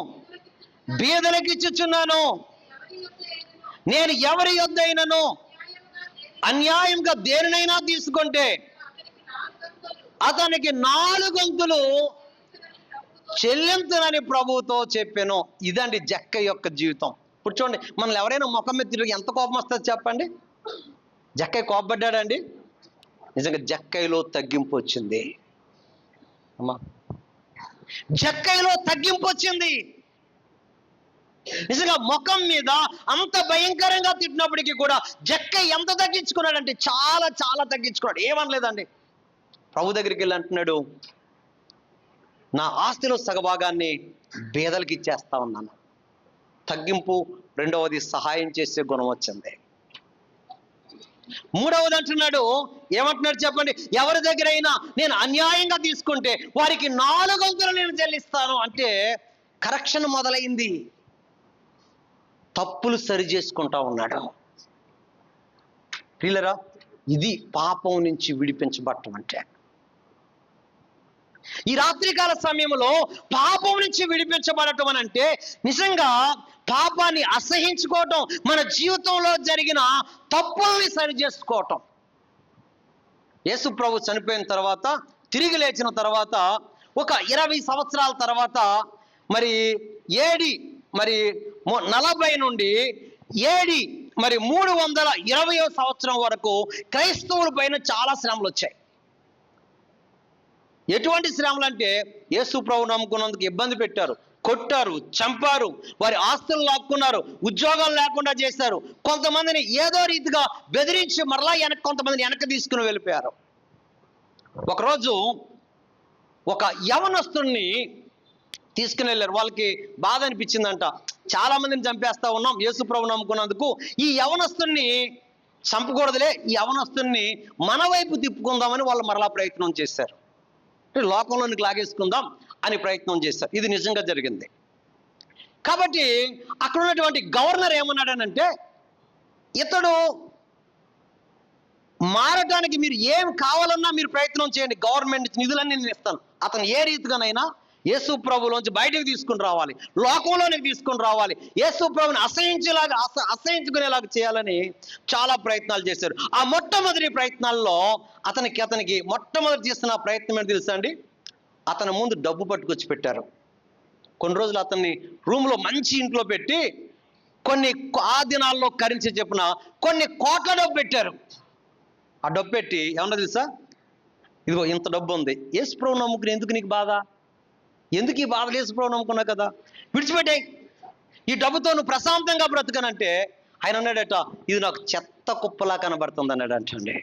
బీదలకు ఇచ్చుచున్నాను. నేను ఎవరి యొద్దైనను అన్యాయంగా దేనినైనా తీసుకుంటే అతనికి 4 వంతులు చెల్లించనని ప్రభువుతో చెప్పాను. ఇదండి జక్కయ్య యొక్క జీవితం. ఇప్పుడు చూడండి, మనల్ని ఎవరైనా ముఖం మీద తిరిగి ఎంత కోపం వస్తుంది చెప్పండి? జక్కయ్య కోపడ్డాడండి? నిజంగా జక్కయ్యలో తగ్గింపు వచ్చింది. అమ్మా, జక్కయ్యలో తగ్గింపు వచ్చింది. నిజంగా ముఖం మీద అంత భయంకరంగా తిట్టినప్పటికీ కూడా జక్కయ్య ఎంత తగ్గించుకున్నాడంటే చాలా చాలా తగ్గించుకున్నాడు. ఏమనలేదండి. ప్రభు దగ్గరికి వెళ్ళి అంటున్నాడు, నా ఆస్తిలో సగభాగాన్ని బేదలకి ఇచ్చేస్తా ఉన్నాను. తగ్గింపు. రెండవది, సహాయం చేసే గుణం వచ్చింది. మూడవది అంటున్నాడు, ఏమంటున్నాడు చెప్పండి? ఎవరి దగ్గర అయినా నేను అన్యాయంగా తీసుకుంటే వారికి 4 వంతులు నేను చెల్లిస్తాను. అంటే కరెక్షన్ మొదలైంది. తప్పులు సరి చేసుకుంటా ఉన్నాడు. ప్రియులారా, ఇది పాపం నుంచి విడిపించబడటం అంటే. ఈ రాత్రికాల సమయంలో పాపం నుంచి విడిపించబడటం అని అంటే నిజంగా పాపాన్ని అసహించుకోవటం, మన జీవితంలో జరిగిన తప్పుల్ని సరి చేసుకోవటం. యేసు ప్రభు చనిపోయిన తర్వాత, తిరిగి లేచిన తర్వాత, ఒక 20 సంవత్సరాల తర్వాత, మరి 40 నుండి 320వ సంవత్సరం వరకు క్రైస్తవుల పైన చాలా శ్రమలు వచ్చాయి. ఎటువంటి శ్రమలు అంటే, యేసు ప్రభు నమ్ముకున్నందుకు ఇబ్బంది పెట్టారు, కొట్టారు, చంపారు, వారి ఆస్తులు లాక్కున్నారు, ఉద్యోగాలు లేకుండా చేశారు, కొంతమందిని ఏదో రీతిగా బెదిరించి మరలా కొంతమందిని వెనక్కి తీసుకుని వెళ్ళిపోయారు. ఒకరోజు ఒక యవనస్తుని తీసుకుని వెళ్ళారు. వాళ్ళకి బాధ అనిపించిందంట, చాలా మందిని చంపేస్తా ఉన్నాం యేసు ప్రభు నమ్ముకున్నందుకు, ఈ యవనస్తుని చంపకూడదులే, ఈ యవనస్తుని మన వైపు తిప్పుకుందామని వాళ్ళు మరలా ప్రయత్నం చేశారు. లోకంలోనికి లాగేసుకుందాం అని ప్రయత్నం చేశారు. ఇది నిజంగా జరిగింది. కాబట్టి అక్కడ ఉన్నటువంటి గవర్నర్ ఏమన్నాడనంటే, ఇతడు మారటానికి మీరు ఏం కావాలన్నా మీరు ప్రయత్నం చేయండి, గవర్నమెంట్ నిధులన్నీ నేను ఇస్తాను. అతను ఏ రీతిగానైనా యేసు ప్రభులోంచి బయటకు తీసుకుని రావాలి, లోకంలోనికి తీసుకుని రావాలి, యేసు ప్రభుని అసహించుకునేలాగా చేయాలని చాలా ప్రయత్నాలు చేశారు. ఆ మొట్టమొదటి ప్రయత్నాల్లో అతనికి మొట్టమొదటి చేస్తున్న ప్రయత్నం ఏంటి తెలుసా అండి? అతని ముందు డబ్బు పట్టుకొచ్చి పెట్టారు. కొన్ని రోజులు అతన్ని రూమ్లో మంచి ఇంట్లో పెట్టి ఆ దినాల్లో కరెన్సీ చెప్పున కొన్ని కోట్ల డబ్బు పెట్టారు. ఆ డబ్బు పెట్టి ఏమన్నా తెలుసా, ఇదిగో ఇంత డబ్బు ఉంది, యేసు ప్రభు నమ్ముకుని ఎందుకు నీకు బాధ, ఎందుకు ఈ బాధలు? యేసు ప్రభు నమ్ముకున్నావు కదా, విడిచిపెట్టాయి, ఈ డబ్బుతో నువ్వు ప్రశాంతంగా బ్రతకనంటే ఆయన అన్నాడట, ఇది నాకు చెత్త కుప్పలా కనబడుతుంది అన్నాడంట అండి.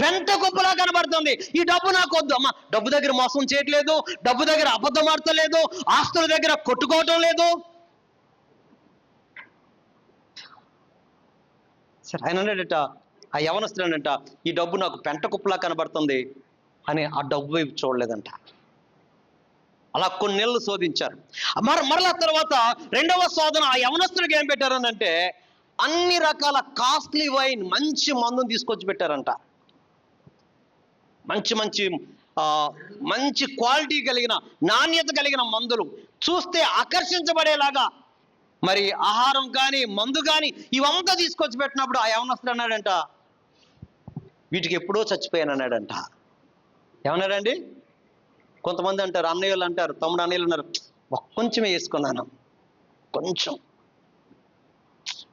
పెంట కుప్పలా కనబడుతుంది, ఈ డబ్బు నాకు వద్దు. అమ్మ, డబ్బు దగ్గర మోసం చేయట్లేదు, డబ్బు దగ్గర అబద్ధం ఆడతలేదు, ఆస్తుల దగ్గర కొట్టుకోవటం లేదు. సరే, ఆయన అన్నాడట, ఆ యవనస్తుడేనంట, ఈ డబ్బు నాకు పెంట కుప్పలా కనబడుతుంది అని ఆ డబ్బు వైపు చూడలేదంట. అలా కొన్ని నెలలు శోధించారు. మరలా తర్వాత రెండవ శోధన ఆ యవనస్తుడికి ఏం పెట్టారని అంటే, అన్ని రకాల కాస్ట్లీ వైన్, మంచి మందుని తీసుకొచ్చి పెట్టారంట. మంచి మంచి మంచి క్వాలిటీ కలిగిన, నాణ్యత కలిగిన మందులు, చూస్తే ఆకర్షించబడేలాగా మరి ఆహారం కానీ మందు కానీ ఇవంతా తీసుకొచ్చి పెట్టినప్పుడు ఆ యవనస్తుడు అన్నాడంట, వీటికి ఎప్పుడో చచ్చిపోయాను అన్నాడంట. ఏమన్నాడండి? కొంతమంది అంటారు, అన్నయ్యలు అంటారు, తమ్ముడు అన్నయ్యలు అన్నారు, కొంచెమే వేసుకున్నాను,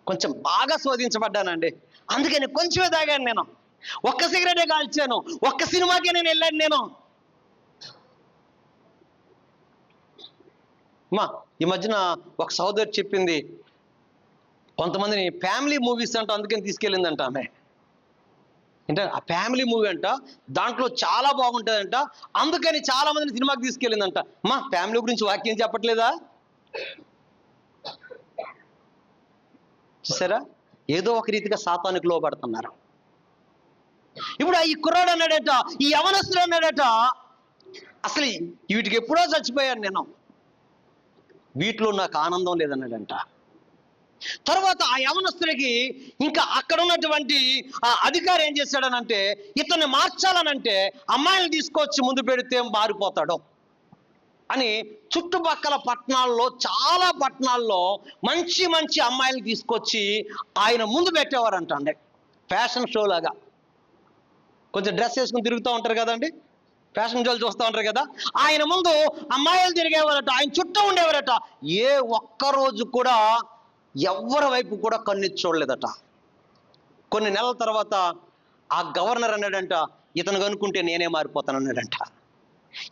కొంచెం బాగా శోధించబడ్డానండి, అందుకని కొంచెమే తాగాను, నేను ఒక్క సిగరెటే కాల్చాను, ఒక్క సినిమాకే నేను వెళ్ళాను. నేను మా ఈ మధ్యన ఒక సోదరి చెప్పింది, కొంతమందిని ఫ్యామిలీ మూవీస్ అంట అందుకని తీసుకెళ్ళిందంట ఆమె. అంటే ఆ ఫ్యామిలీ మూవీ అంట, దాంట్లో చాలా బాగుంటుందంట, అందుకని చాలా మందిని సినిమాకి తీసుకెళ్ళిందంట. మా ఫ్యామిలీ గురించి వాక్యం చెప్పట్లేదా? చూసారా, ఏదో ఒక రీతిగా సాతానికి లోబడుతున్నారు. ఇప్పుడు ఈ కుర్రాడు అన్నాడట, ఈ యవనస్తుడు అన్నాడట, అసలు వీటికి ఎప్పుడో చచ్చిపోయాను నేను, వీటిలో నాకు ఆనందం లేదన్నాడంట. తర్వాత ఆ యవనస్తుడికి ఇంకా అక్కడ ఉన్నటువంటి ఆ అధికారి ఏం చేశాడనంటే, ఇతన్ని మార్చాలనంటే అమ్మాయిలు తీసుకొచ్చి ముందు పెడితే మారిపోతాడు అని చుట్టుపక్కల పట్టణాల్లో, చాలా పట్టణాల్లో మంచి మంచి అమ్మాయిలు తీసుకొచ్చి ఆయన ముందు పెట్టేవారంట అండి. ఫ్యాషన్ షో లాగా, కొంచెం డ్రెస్ వేసుకుని తిరుగుతూ ఉంటారు కదండి, ఫ్యాషన్ షోలు చూస్తూ ఉంటారు కదా, ఆయన ముందు అమ్మాయిలు తిరిగేవారట, ఆయన చుట్టూ ఉండేవారట. ఏ ఒక్కరోజు కూడా ఎవరి వైపు కూడా కన్నెత్తి చూడలేదట. కొన్ని నెలల తర్వాత ఆ గవర్నర్ అన్నాడంట, ఇతను కనుక్కుంటే నేనే మారిపోతాను అన్నాడంట.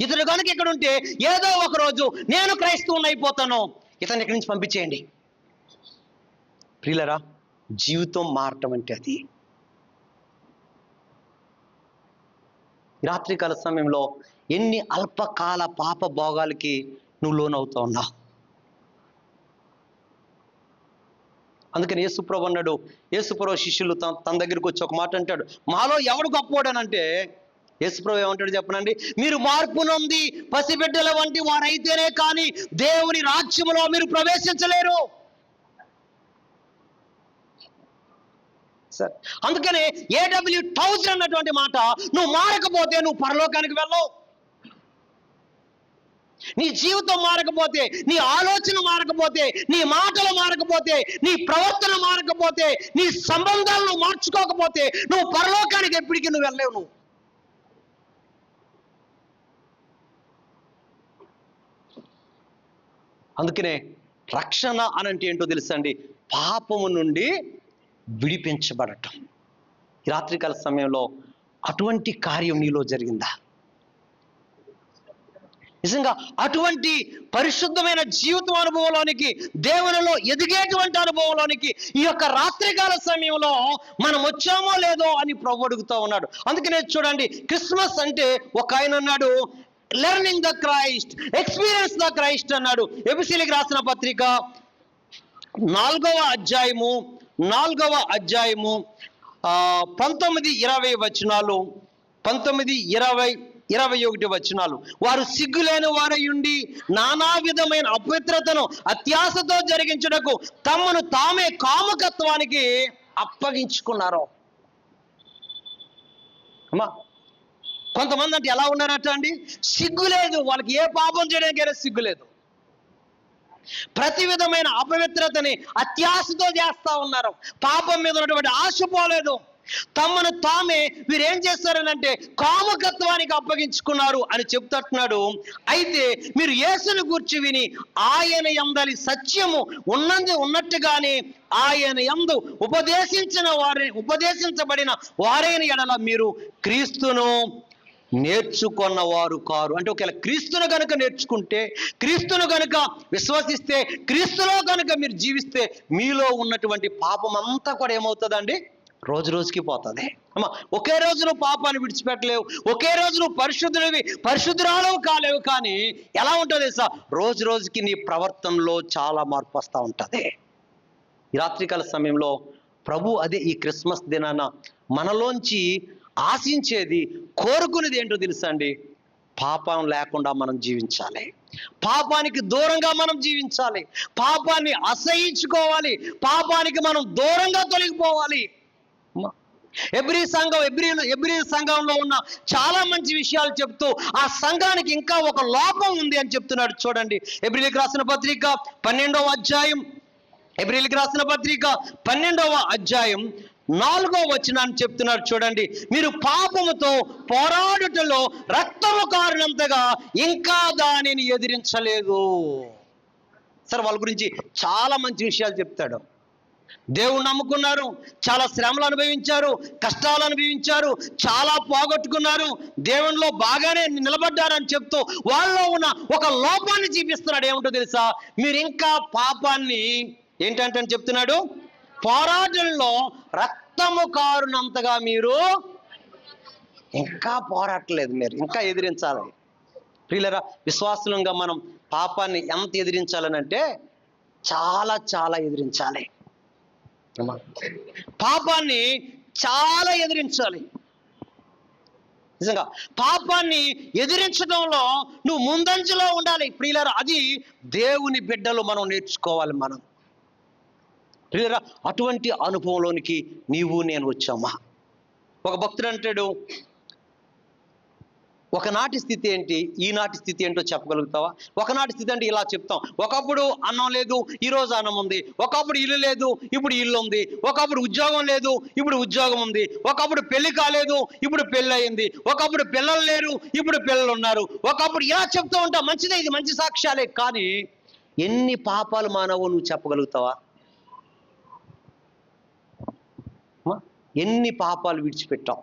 ఇతను కనుక ఇక్కడ ఉంటే ఏదో ఒక రోజు నేను క్రైస్తవుని అయిపోతాను, ఇతను ఇక్కడి నుంచి పంపించేయండి. ప్రియులరా, జీవితం మారటం అంటే అది. రాత్రికాల సమయంలో ఎన్ని అల్పకాల పాప భోగాలకి నువ్వు లోనవుతా ఉన్నావు. అందుకని యేసుప్రభు అన్నాడు, యేసుప్రభు శిష్యులు తన దగ్గరికి వచ్చి ఒక మాట అంటాడు, మాలో ఎవడు గొప్పవాడనంటే, యేసుప్రభు ఏమంటాడు చెప్పనండి, మీరు మార్పు నొంది పసిబిడ్డల వంటి వారైతేనే కానీ దేవుని రాజ్యములో మీరు ప్రవేశించలేరు. సార్, అందుకనే AW1000 అన్నటువంటి మాట, నువ్వు మారకపోతే నువ్వు పరలోకానికి వెళ్ళవు. నీ జీవితం మారకపోతే, నీ ఆలోచన మారకపోతే, నీ మాటలు మారకపోతే, నీ ప్రవర్తన మారకపోతే, నీ సంబంధాలను మార్చుకోకపోతే నువ్వు పరలోకానికి ఎప్పటికీ నువ్వు వెళ్ళలేవు. నువ్వు అందుకనే రక్షణ అనంటే ఏంటో తెలుసండి, పాపము నుండి విడిపించబడటం. ఈ రాత్రికాల సమయంలో అటువంటి కార్యం నీలో జరిగిందా? నిజంగా అటువంటి పరిశుద్ధమైన జీవితం అనుభవంలోనికి, దేవునిలో ఎదిగేటువంటి అనుభవంలోనికి ఈ యొక్క రాత్రికాల సమయంలో మనం వచ్చామో లేదో అని ప్రభు అడుగుతూ ఉన్నాడు. అందుకనే చూడండి, క్రిస్మస్ అంటే ఒక ఆయన అన్నాడు, learning the Christ, experience the Christ అన్నాడు. ఎఫెసీయులకు రాసిన పత్రిక 4వ అధ్యాయము 19-20 వచనాలు, 19-20-21 వచనాలు. వారు సిగ్గులేని వారై ఉండి నానా విధమైన అపవిత్రతను అత్యాశతో జరిగించుటకు తమను తామే కాముకత్వానికి అప్పగించుకున్నారు. అమ్మా, కొంతమంది అంటే ఎలా ఉన్నారట అండి, సిగ్గు లేదు వాళ్ళకి, ఏ పాపం చేయడానికైనా సిగ్గు లేదు, ప్రతి విధమైన అపవిత్రతని అత్యాశతో చేస్తా ఉన్నారు, పాపం మీద ఉన్నటువంటి ఆశ పోలేదు. తమను తామే వీరేం చేస్తారనంటే కాముకత్వానికి అప్పగించుకున్నారు అని చెప్తున్నాడు. అయితే మీరు యేసుని గూర్చి విని ఆయన యందలి సత్యము ఉన్నట్టుగానే ఆయన యందు ఉపదేశించబడిన వారైన ఎడల మీరు క్రీస్తును నేర్చుకున్నవారు కారు. అంటే ఒకవేళ క్రీస్తును కనుక నేర్చుకుంటే, క్రీస్తును కనుక విశ్వసిస్తే, క్రీస్తులో కనుక మీరు జీవిస్తే, మీలో ఉన్నటువంటి పాపం అంతా కూడా ఏమవుతుందండి? రోజు రోజుకి పోతుంది. అమ్మా, ఒకే రోజు నువ్వు పాపాన్ని విడిచిపెట్టలేవు, ఒకే రోజు నువ్వు పరిశుద్ధురాలు కాలేవు. కానీ ఎలా ఉంటుంది సార్? రోజు రోజుకి నీ ప్రవర్తనలో చాలా మార్పు వస్తూ ఉంటుంది. ఈ రాత్రికాల సమయంలో ప్రభు అదే ఈ క్రిస్మస్ దినాన మనలోంచి ఆశించేది, కోరుకునేది ఏంటో తెలుసా అండి? పాపం లేకుండా మనం జీవించాలి, పాపానికి దూరంగా మనం జీవించాలి, పాపాన్ని అసహించుకోవాలి, పాపానికి మనం దూరంగా తొలగిపోవాలి. ఎబ్రీ సంఘంలో ఉన్న చాలా మంచి విషయాలు చెప్తూ ఆ సంఘానికి ఇంకా ఒక లోపం ఉంది అని చెప్తున్నాడు. చూడండి, ఎబ్రీలకు రాసిన పత్రిక 12వ అధ్యాయం, ఎబ్రీలకు రాసిన పత్రిక 12వ అధ్యాయం 4వ వచనాన్ని చెప్తున్నాడు. చూడండి, మీరు పాపముతో పోరాడుటలో రక్తము కారినంతగా ఇంకా దానిని ఎదిరించలేదు. సరే, వాళ్ళ గురించి చాలా మంచి విషయాలు చెప్తాడు. దేవుణ్ణి నమ్ముకున్నారు, చాలా శ్రమలు అనుభవించారు, కష్టాలు అనుభవించారు, చాలా పోగొట్టుకున్నారు, దేవునిలో బాగానే నిలబడ్డారని చెప్తూ వాళ్ళలో ఉన్న ఒక లోపాన్ని చూపిస్తున్నాడు. ఏమిటో తెలుసా? మీరు ఇంకా పాపాన్ని ఏంటంటే చెప్తున్నాడు, పోరాటంలో రక్తము కారునంతగా మీరు ఇంకా పోరాటలేదు, మీరు ఇంకా ఎదిరించాలి. ప్రియులరా, విశ్వాసులంగా మనం పాపాన్ని ఎంత ఎదిరించాలనంటే చాలా చాలా ఎదిరించాలి. పాపాన్ని చాలా ఎదిరించాలి. నిజంగా పాపాన్ని ఎదిరించడంలో నువ్వు ముందంజలో ఉండాలి. ప్రియులారా, అది దేవుని బిడ్డలు మనం నేర్చుకోవాలి. మనం ప్రియులారా, అటువంటి అనుభవంలోనికి నీవు నేను వచ్చామా? ఒక భక్తుడు అంటాడు, ఒకనాటి స్థితి ఏంటి, ఈనాటి స్థితి ఏంటో చెప్పగలుగుతావా? ఒకనాటి స్థితి అంటే ఇలా చెప్తాం, ఒకప్పుడు అన్నం లేదు, ఈరోజు అన్నం ఉంది. ఒకప్పుడు ఇల్లు లేదు, ఇప్పుడు ఇల్లు ఉంది. ఒకప్పుడు ఉద్యోగం లేదు, ఇప్పుడు ఉద్యోగం ఉంది. ఒకప్పుడు పెళ్లి కాలేదు, ఇప్పుడు పెళ్ళి అయింది. ఒకప్పుడు పిల్లలు లేరు, ఇప్పుడు పిల్లలు ఉన్నారు. ఒకప్పుడు ఇలా చెప్తూ ఉంటాం. మంచిదే, ఇది మంచి సాక్ష్యాలే. కానీ ఎన్ని పాపాలు మానవో నువ్వు చెప్పగలుగుతావా? ఎన్ని పాపాలు విడిచిపెట్టావు?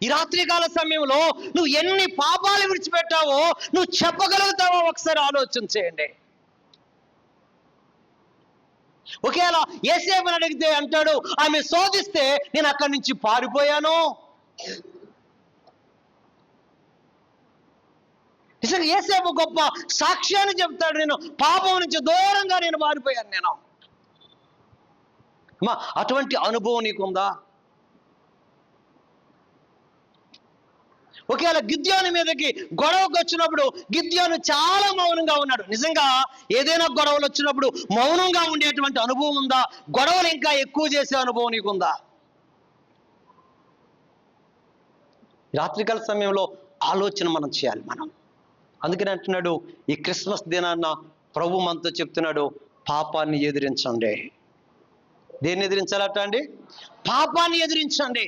ఈ రాత్రికాల సమయంలో నువ్వు ఎన్ని పాపాలు విడిచిపెట్టావో నువ్వు చెప్పగలుగుతావో ఒకసారి ఆలోచన చేయండి. ఒకేలా యేసేపుని అడిగితే అంటాడు, ఆమె శోధిస్తే నేను అక్కడి నుంచి పారిపోయాను. నిజంగా యేసేపు గొప్ప సాక్ష్యాన్ని చెప్తాడు, నేను పాపం నుంచి దూరంగా నేను పారిపోయాను. నేను అటువంటి అనుభవం నీకుందా? ఒకవేళ గిద్యోను మీదకి గొడవకు వచ్చినప్పుడు గిద్యోను చాలా మౌనంగా ఉన్నాడు. నిజంగా ఏదైనా గొడవలు వచ్చినప్పుడు మౌనంగా ఉండేటువంటి అనుభవం ఉందా? గొడవలు ఇంకా ఎక్కువ చేసే అనుభవం నీకుందా? రాత్రికాల సమయంలో ఆలోచన మనం చేయాలి. మనం అందుకని అంటున్నాడు, ఈ క్రిస్మస్ దినాన్న ప్రభు మనతో చెప్తున్నాడు, పాపాన్ని ఎదిరించండి. దేన్ని ఎదిరించాలట అండి? పాపాన్ని ఎదిరించండి.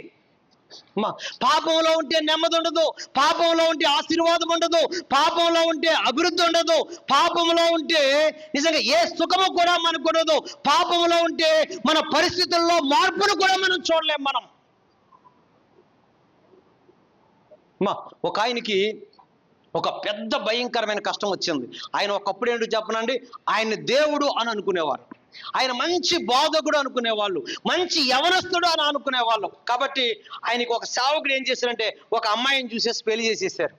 పాపంలో ఉంటే నెమ్మది ఉండదు, పాపంలో ఉంటే ఆశీర్వాదం ఉండదు, పాపంలో ఉంటే అభివృద్ధి ఉండదు, పాపంలో ఉంటే నిజంగా ఏ సుఖము కూడా మనకు ఉండదు, పాపంలో ఉంటే మన పరిస్థితుల్లో మార్పును కూడా మనం చూడలేం. మనం ఒక ఆయనకి ఒక పెద్ద భయంకరమైన కష్టం వచ్చింది. ఆయన ఒకప్పుడు ఏంటో చెప్పనండి, ఆయన్ని దేవుడు అని అనుకునేవారు, ఆయన మంచి బోధకుడు అనుకునేవాళ్ళు, మంచి యవనస్తుడు అని అనుకునేవాళ్ళు. కాబట్టి ఆయనకి ఒక సేవకుడు ఏం చేశారంటే ఒక అమ్మాయిని చూసేసి పెళ్లి చేసేసారు.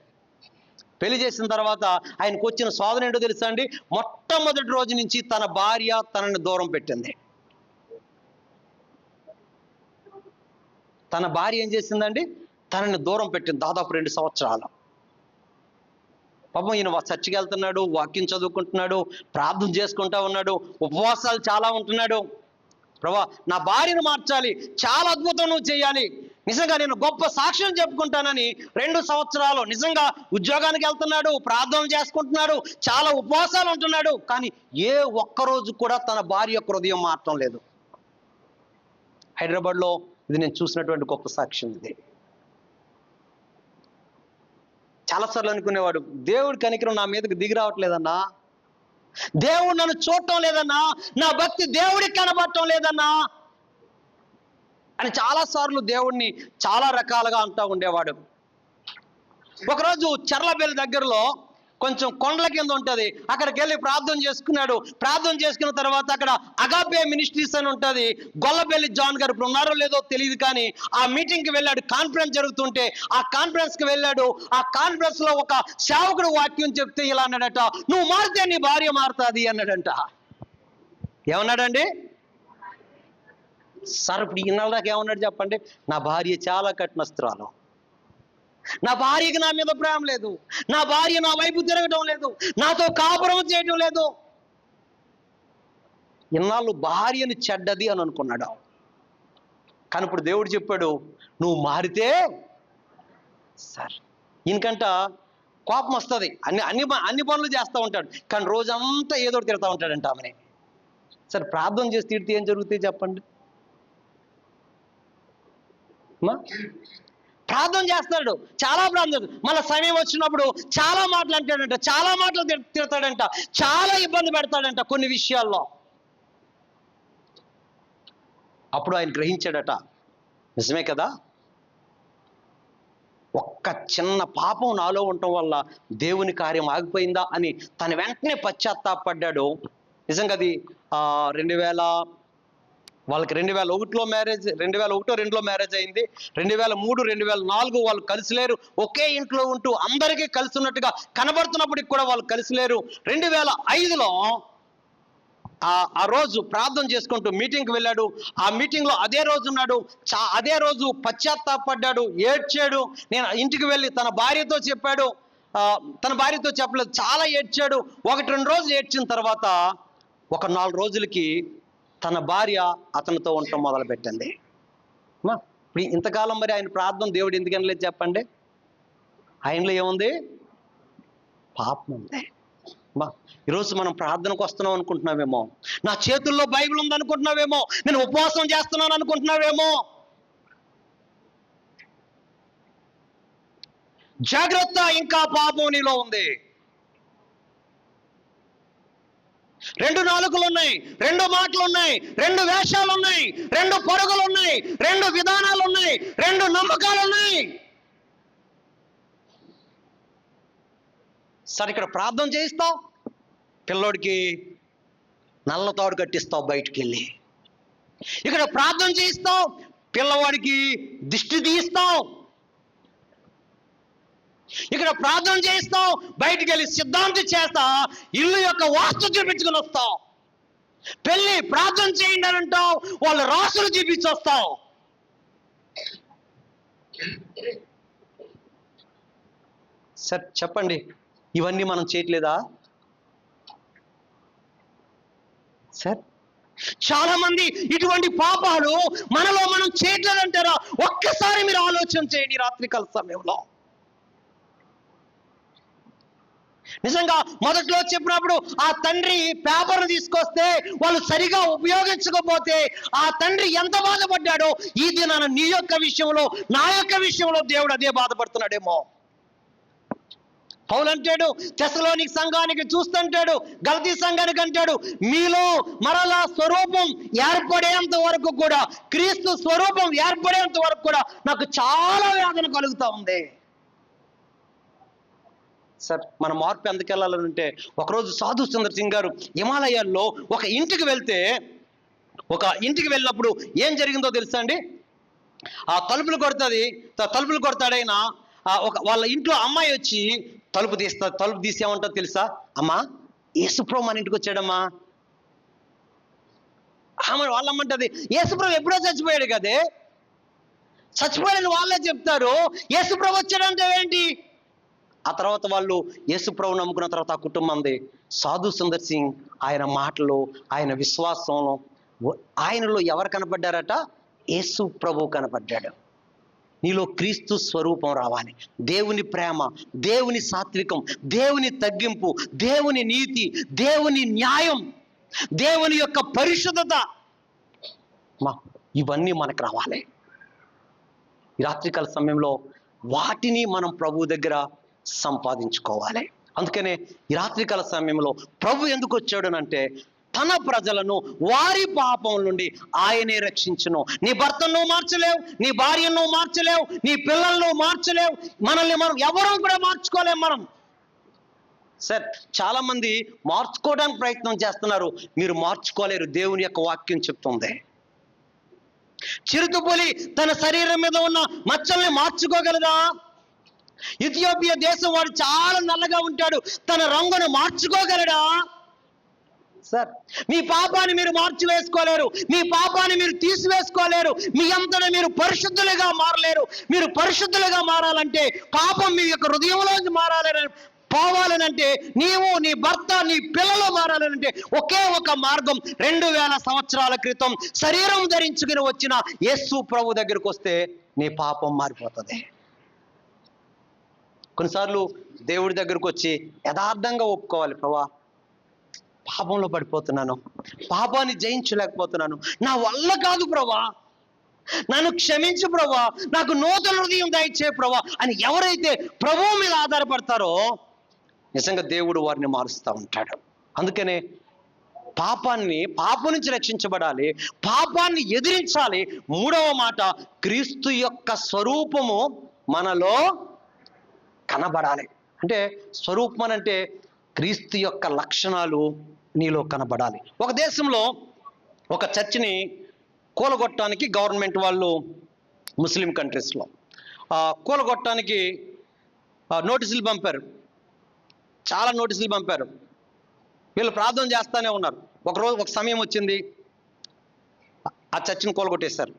పెళ్లి చేసిన తర్వాత ఆయనకు వచ్చిన శోధన ఏంటో తెలుసా అండి? మొట్టమొదటి రోజు నుంచి తన భార్య తనని దూరం పెట్టింది. తన భార్య ఏం చేసిందండి? తనని దూరం పెట్టింది దాదాపు 2 సంవత్సరాలు. పాపం ఈయన చర్చికి వెళ్తున్నాడు, వాక్యం చదువుకుంటున్నాడు, ప్రార్థన చేసుకుంటా ఉన్నాడు, ఉపవాసాలు చాలా ఉంటున్నాడు. ప్రభా, నా భార్యను మార్చాలి, చాలా అద్భుతం నువ్వు చేయాలి, నిజంగా నేను గొప్ప సాక్ష్యం చెప్పుకుంటానని 2 సంవత్సరాలు నిజంగా ఉద్యోగానికి వెళ్తున్నాడు, ప్రార్థన చేసుకుంటున్నాడు, చాలా ఉపవాసాలు ఉంటున్నాడు. కానీ ఏ ఒక్కరోజు కూడా తన భార్య యొక్క హృదయం మారటం లేదు. హైదరాబాద్లో ఇది నేను చూసినటువంటి గొప్ప సాక్ష్యం ఇది. చాలాసార్లు అనుకునేవాడు, దేవుడి కనికరం నా మీదకి దిగి రావట్లేదన్నా, దేవుడు నన్ను చూడటం లేదన్నా, నా భక్తి దేవుడికి కనబడటం లేదన్నా. అని చాలాసార్లు దేవుణ్ణి చాలా రకాలుగా అంటూ ఉండేవాడు. ఒకరోజు చర్లపల్లి దగ్గరలో కొంచెం కొండల కింద ఉంటుంది, అక్కడికి వెళ్ళి ప్రార్థన చేసుకున్నాడు. ప్రార్థన చేసుకున్న తర్వాత అక్కడ అగాపే మినిస్ట్రీస్ అని ఉంటుంది. గొల్లపల్లి జాన్ గారు ఇప్పుడు ఉన్నారో లేదో తెలియదు, కానీ ఆ మీటింగ్కి వెళ్ళాడు. కాన్ఫరెన్స్ జరుగుతుంటే ఆ కాన్ఫరెన్స్కి వెళ్ళాడు. ఆ కాన్ఫరెన్స్ లో ఒక సేవకుడు వాక్యం చెప్తే ఇలా అన్నాడట, నువ్వు మారితే నీ భార్య మారుతుంది అన్నాడంట. ఏమన్నాడండి సార్? ఇప్పుడు ఇన్నాళ్ళ దాకా ఏమన్నాడు చెప్పండి? నా భార్య చాలా కఠినస్త్రాలు, నా భార్యకి నా మీద ప్రేమ లేదు, నా భార్య నా వైపు తిరగటం లేదు, నాతో కాపురం చేయటం లేదు. ఇన్నాళ్ళు భార్యను చెడ్డది అని అనుకున్నాడు. కానీ ఇప్పుడు దేవుడు చెప్పాడు, నువ్వు మారితే సార్ ఈయనకంట కోపం వస్తుంది. అన్ని పనులు చేస్తూ ఉంటాడు, కానీ రోజంతా ఏదో తిడతా ఉంటాడంట ఆమెని. సరే ప్రార్థన చేసి తిడితే ఏం జరుగుతాయి చెప్పండి? ప్రార్థన చేస్తాడు, చాలా ప్రార్థన చేస్తాడు, మళ్ళీ సమయం వచ్చినప్పుడు చాలా మాటలు అంటాడంట, చాలా మాటలు తిడతాడంట, చాలా ఇబ్బంది పెడతాడంట కొన్ని విషయాల్లో. అప్పుడు ఆయన గ్రహించాడట, నిజమే కదా, ఒక్క చిన్న పాపం నాలో ఉండటం వల్ల దేవుని కార్యం ఆగిపోయిందా అని తను వెంటనే పశ్చాత్తాపడ్డాడు. నిజంగా అది 2001లో మ్యారేజ్, 2001-2లో మ్యారేజ్ అయింది. 2003, 2004 వాళ్ళు కలిసి లేరు. ఒకే ఇంట్లో ఉంటూ అందరికీ కలిసి ఉన్నట్టుగా కనబడుతున్నప్పటికి కూడా వాళ్ళు కలిసి లేరు. 2005లో ఆ రోజు ప్రార్థన చేసుకుంటూ మీటింగ్కి వెళ్ళాడు. ఆ మీటింగ్లో అదే రోజు ఉన్నాడు. అదే రోజు పశ్చాత్తాపడ్డాడు, ఏడ్చాడు. నేను ఇంటికి వెళ్ళి తన భార్యతో చెప్పాడు, తన భార్యతో చెప్పలేదు, చాలా ఏడ్చాడు. 1-2 రోజులు ఏడ్చిన తర్వాత ఒక 4 రోజులకి తన భార్య అతనితో ఉండటం మొదలుపెట్టింది. ఇప్పుడు ఇంతకాలం మరి ఆయన ప్రార్థన దేవుడు ఎందుకు అనలేదు చెప్పండి? ఆయనలో ఏముంది? పాపం ఉంది. ఈరోజు మనం ప్రార్థనకు వస్తున్నాం అనుకుంటున్నావేమో, నా చేతుల్లో బైబిల్ ఉంది అనుకుంటున్నావేమో, నేను ఉపవాసం చేస్తున్నాను అనుకుంటున్నావేమో. జాగ్రత్త, ఇంకా పాపం నీలో ఉంది. 2 నాలుకలు ఉన్నాయి, 2 మాటలు ఉన్నాయి, 2 వేషాలు ఉన్నాయి, 2 పొరుగులు ఉన్నాయి, 2 విధానాలు ఉన్నాయి, 2 నమ్మకాలు ఉన్నాయి. సరే ఇక్కడ ప్రార్థన చేయిస్తావు, పిల్లోడికి నల్ల తాడు కట్టిస్తావు బయటికి వెళ్ళి. ఇక్కడ ప్రార్థన చేయిస్తావు, పిల్లవాడికి దిష్టి తీయిస్తావు. ఇక్కడ ప్రార్థన చేస్తావు, బయటికి వెళ్ళి సిద్ధాంతి చేస్తా ఇల్లు యొక్క వాస్తు చూపించుకుని వస్తావు. పెళ్ళి ప్రార్థన చేయండి అని అంటావు, వాళ్ళ రాసులు చూపించి వస్తావు. సార్ చెప్పండి, ఇవన్నీ మనం చేయట్లేదా సార్? చాలా మంది ఇటువంటి పాపాలు మనలో మనం చేయట్లేదంటారా? ఒక్కసారి మీరు ఆలోచన చేయండి రాత్రికాల సమయంలో. నిజంగా మొదట్లో చెప్పినప్పుడు ఆ తండ్రి పేపర్ తీసుకొస్తే వాళ్ళు సరిగా ఉపయోగించకపోతే ఆ తండ్రి ఎంత బాధపడ్డాడో, ఈ దినాన నీ యొక్క విషయంలో, నా యొక్క విషయంలో దేవుడు అదే బాధపడుతున్నాడేమో. పౌలు అంటాడు తెస్సలోనిక సంఘానికి చూస్తుంటాడు, గలతీ సంఘానికి అంటాడు, మీలో మరలా స్వరూపం ఏర్పడేంత వరకు కూడా, క్రీస్తు స్వరూపం ఏర్పడేంత వరకు కూడా నాకు చాలా వేదన కలుగుతూ ఉంది. సార్ మన మార్పు ఎందుకు వెళ్ళాలంటే, ఒకరోజు సాధు సుందర్ సింగ్ గారు హిమాలయాల్లో ఒక ఇంటికి వెళ్ళినప్పుడు ఏం జరిగిందో తెలుసా అండి? ఆ తలుపులు కొడతాడైనా వాళ్ళ ఇంట్లో అమ్మాయి వచ్చి తలుపు తీసి ఏమంటో తెలుసా? అమ్మా, యేసుప్రభు మన ఇంటికి వచ్చాడమ్మా. వాళ్ళమ్మంటది, యేసుప్రభు ఎప్పుడో చచ్చిపోయాడు కదే. చచ్చిపోయాడని వాళ్ళే చెప్తారు, యేసుప్రభు వచ్చాడంటే ఏంటి? ఆ తర్వాత వాళ్ళు యేసుప్రభు నమ్ముకున్న తర్వాత ఆ కుటుంబంది సాధు సుందర్ సింగ్ ఆయన మాటలు, ఆయన విశ్వాసంలో, ఆయనలో ఎవరు కనపడ్డారట? యేసు ప్రభు కనపడ్డాడు. నీలో క్రీస్తు స్వరూపం రావాలి. దేవుని ప్రేమ, దేవుని సాత్వికం, దేవుని తగ్గింపు, దేవుని నీతి, దేవుని న్యాయం, దేవుని యొక్క పరిశుద్ధత, ఇవన్నీ మనకు రావాలి. ఈ రాత్రికాల సమయంలో వాటిని మనం ప్రభు దగ్గర సంపాదించుకోవాలి. అందుకనే ఈ రాత్రికాల సమయంలో ప్రభు ఎందుకు వచ్చాడు అంటే, తన ప్రజలను వారి పాపం నుండి ఆయనే రక్షించును. నీ భర్తను నువ్వు మార్చలేవు, నీ భార్యను నువ్వు మార్చలేవు, నీ పిల్లలను నువ్వు మార్చలేవు, మనల్ని మనం ఎవరూ కూడా మార్చుకోలేము మనం. సార్, చాలా మంది మార్చుకోవడానికి ప్రయత్నం చేస్తున్నారు, మీరు మార్చుకోలేరు. దేవుని యొక్క వాక్యం చెప్తుంది. చిరుతపులి తన శరీరం మీద ఉన్న మచ్చల్ని మార్చుకోగలదా? ఇథియోపియా దేశం వాడు చాలా నల్లగా ఉంటాడు, తన రంగును మార్చుకోగలడా? సార్, మీ పాపాన్ని మీరు మార్చివేసుకోలేరు, మీ పాపాన్ని మీరు తీసివేసుకోలేరు, మీ అంతటా మీరు పరిశుద్ధులుగా మారలేరు. మీరు పరిశుద్ధులుగా మారాలంటే, పాపం మీ యొక్క హృదయంలోంచి పోవాలనంటే, నీవు, నీ భర్త, నీ పిల్లలు మారాలనంటే ఒకే ఒక మార్గం. 2000 సంవత్సరాల క్రితం శరీరం ధరించుకుని వచ్చిన యేసు ప్రభు దగ్గరికి వస్తే నీ పాపం మారిపోతుంది. కొన్నిసార్లు దేవుడి దగ్గరకు వచ్చి యథార్థంగా ఒప్పుకోవాలి, ప్రభా పాపంలో పడిపోతున్నాను, పాపాన్ని జయించలేకపోతున్నాను, నా వల్ల కాదు ప్రభా, నన్ను క్షమించు ప్రభా, నాకు నూతన హృదయం దయచే ప్రభా అని ఎవరైతే ప్రభువు మీద ఆధారపడతారో నిజంగా దేవుడు వారిని మారుస్తూ ఉంటాడు. అందుకనే పాపం నుంచి రక్షించబడాలి, పాపాన్ని ఎదిరించాలి. 3వ మాట, క్రీస్తు యొక్క స్వరూపము మనలో కనబడాలి. అంటే స్వరూపం అంటే క్రీస్తు యొక్క లక్షణాలు నీలో కనబడాలి. ఒక దేశంలో ఒక చర్చిని కూలగొట్టడానికి గవర్నమెంట్ వాళ్ళు, ముస్లిం కంట్రీస్లో కూలగొట్టడానికి నోటీసులు పంపారు, చాలా నోటీసులు పంపారు. వీళ్ళు ప్రార్థన చేస్తూనే ఉన్నారు. ఒక సమయం వచ్చింది, ఆ చర్చిని కూలగొట్టేశారు.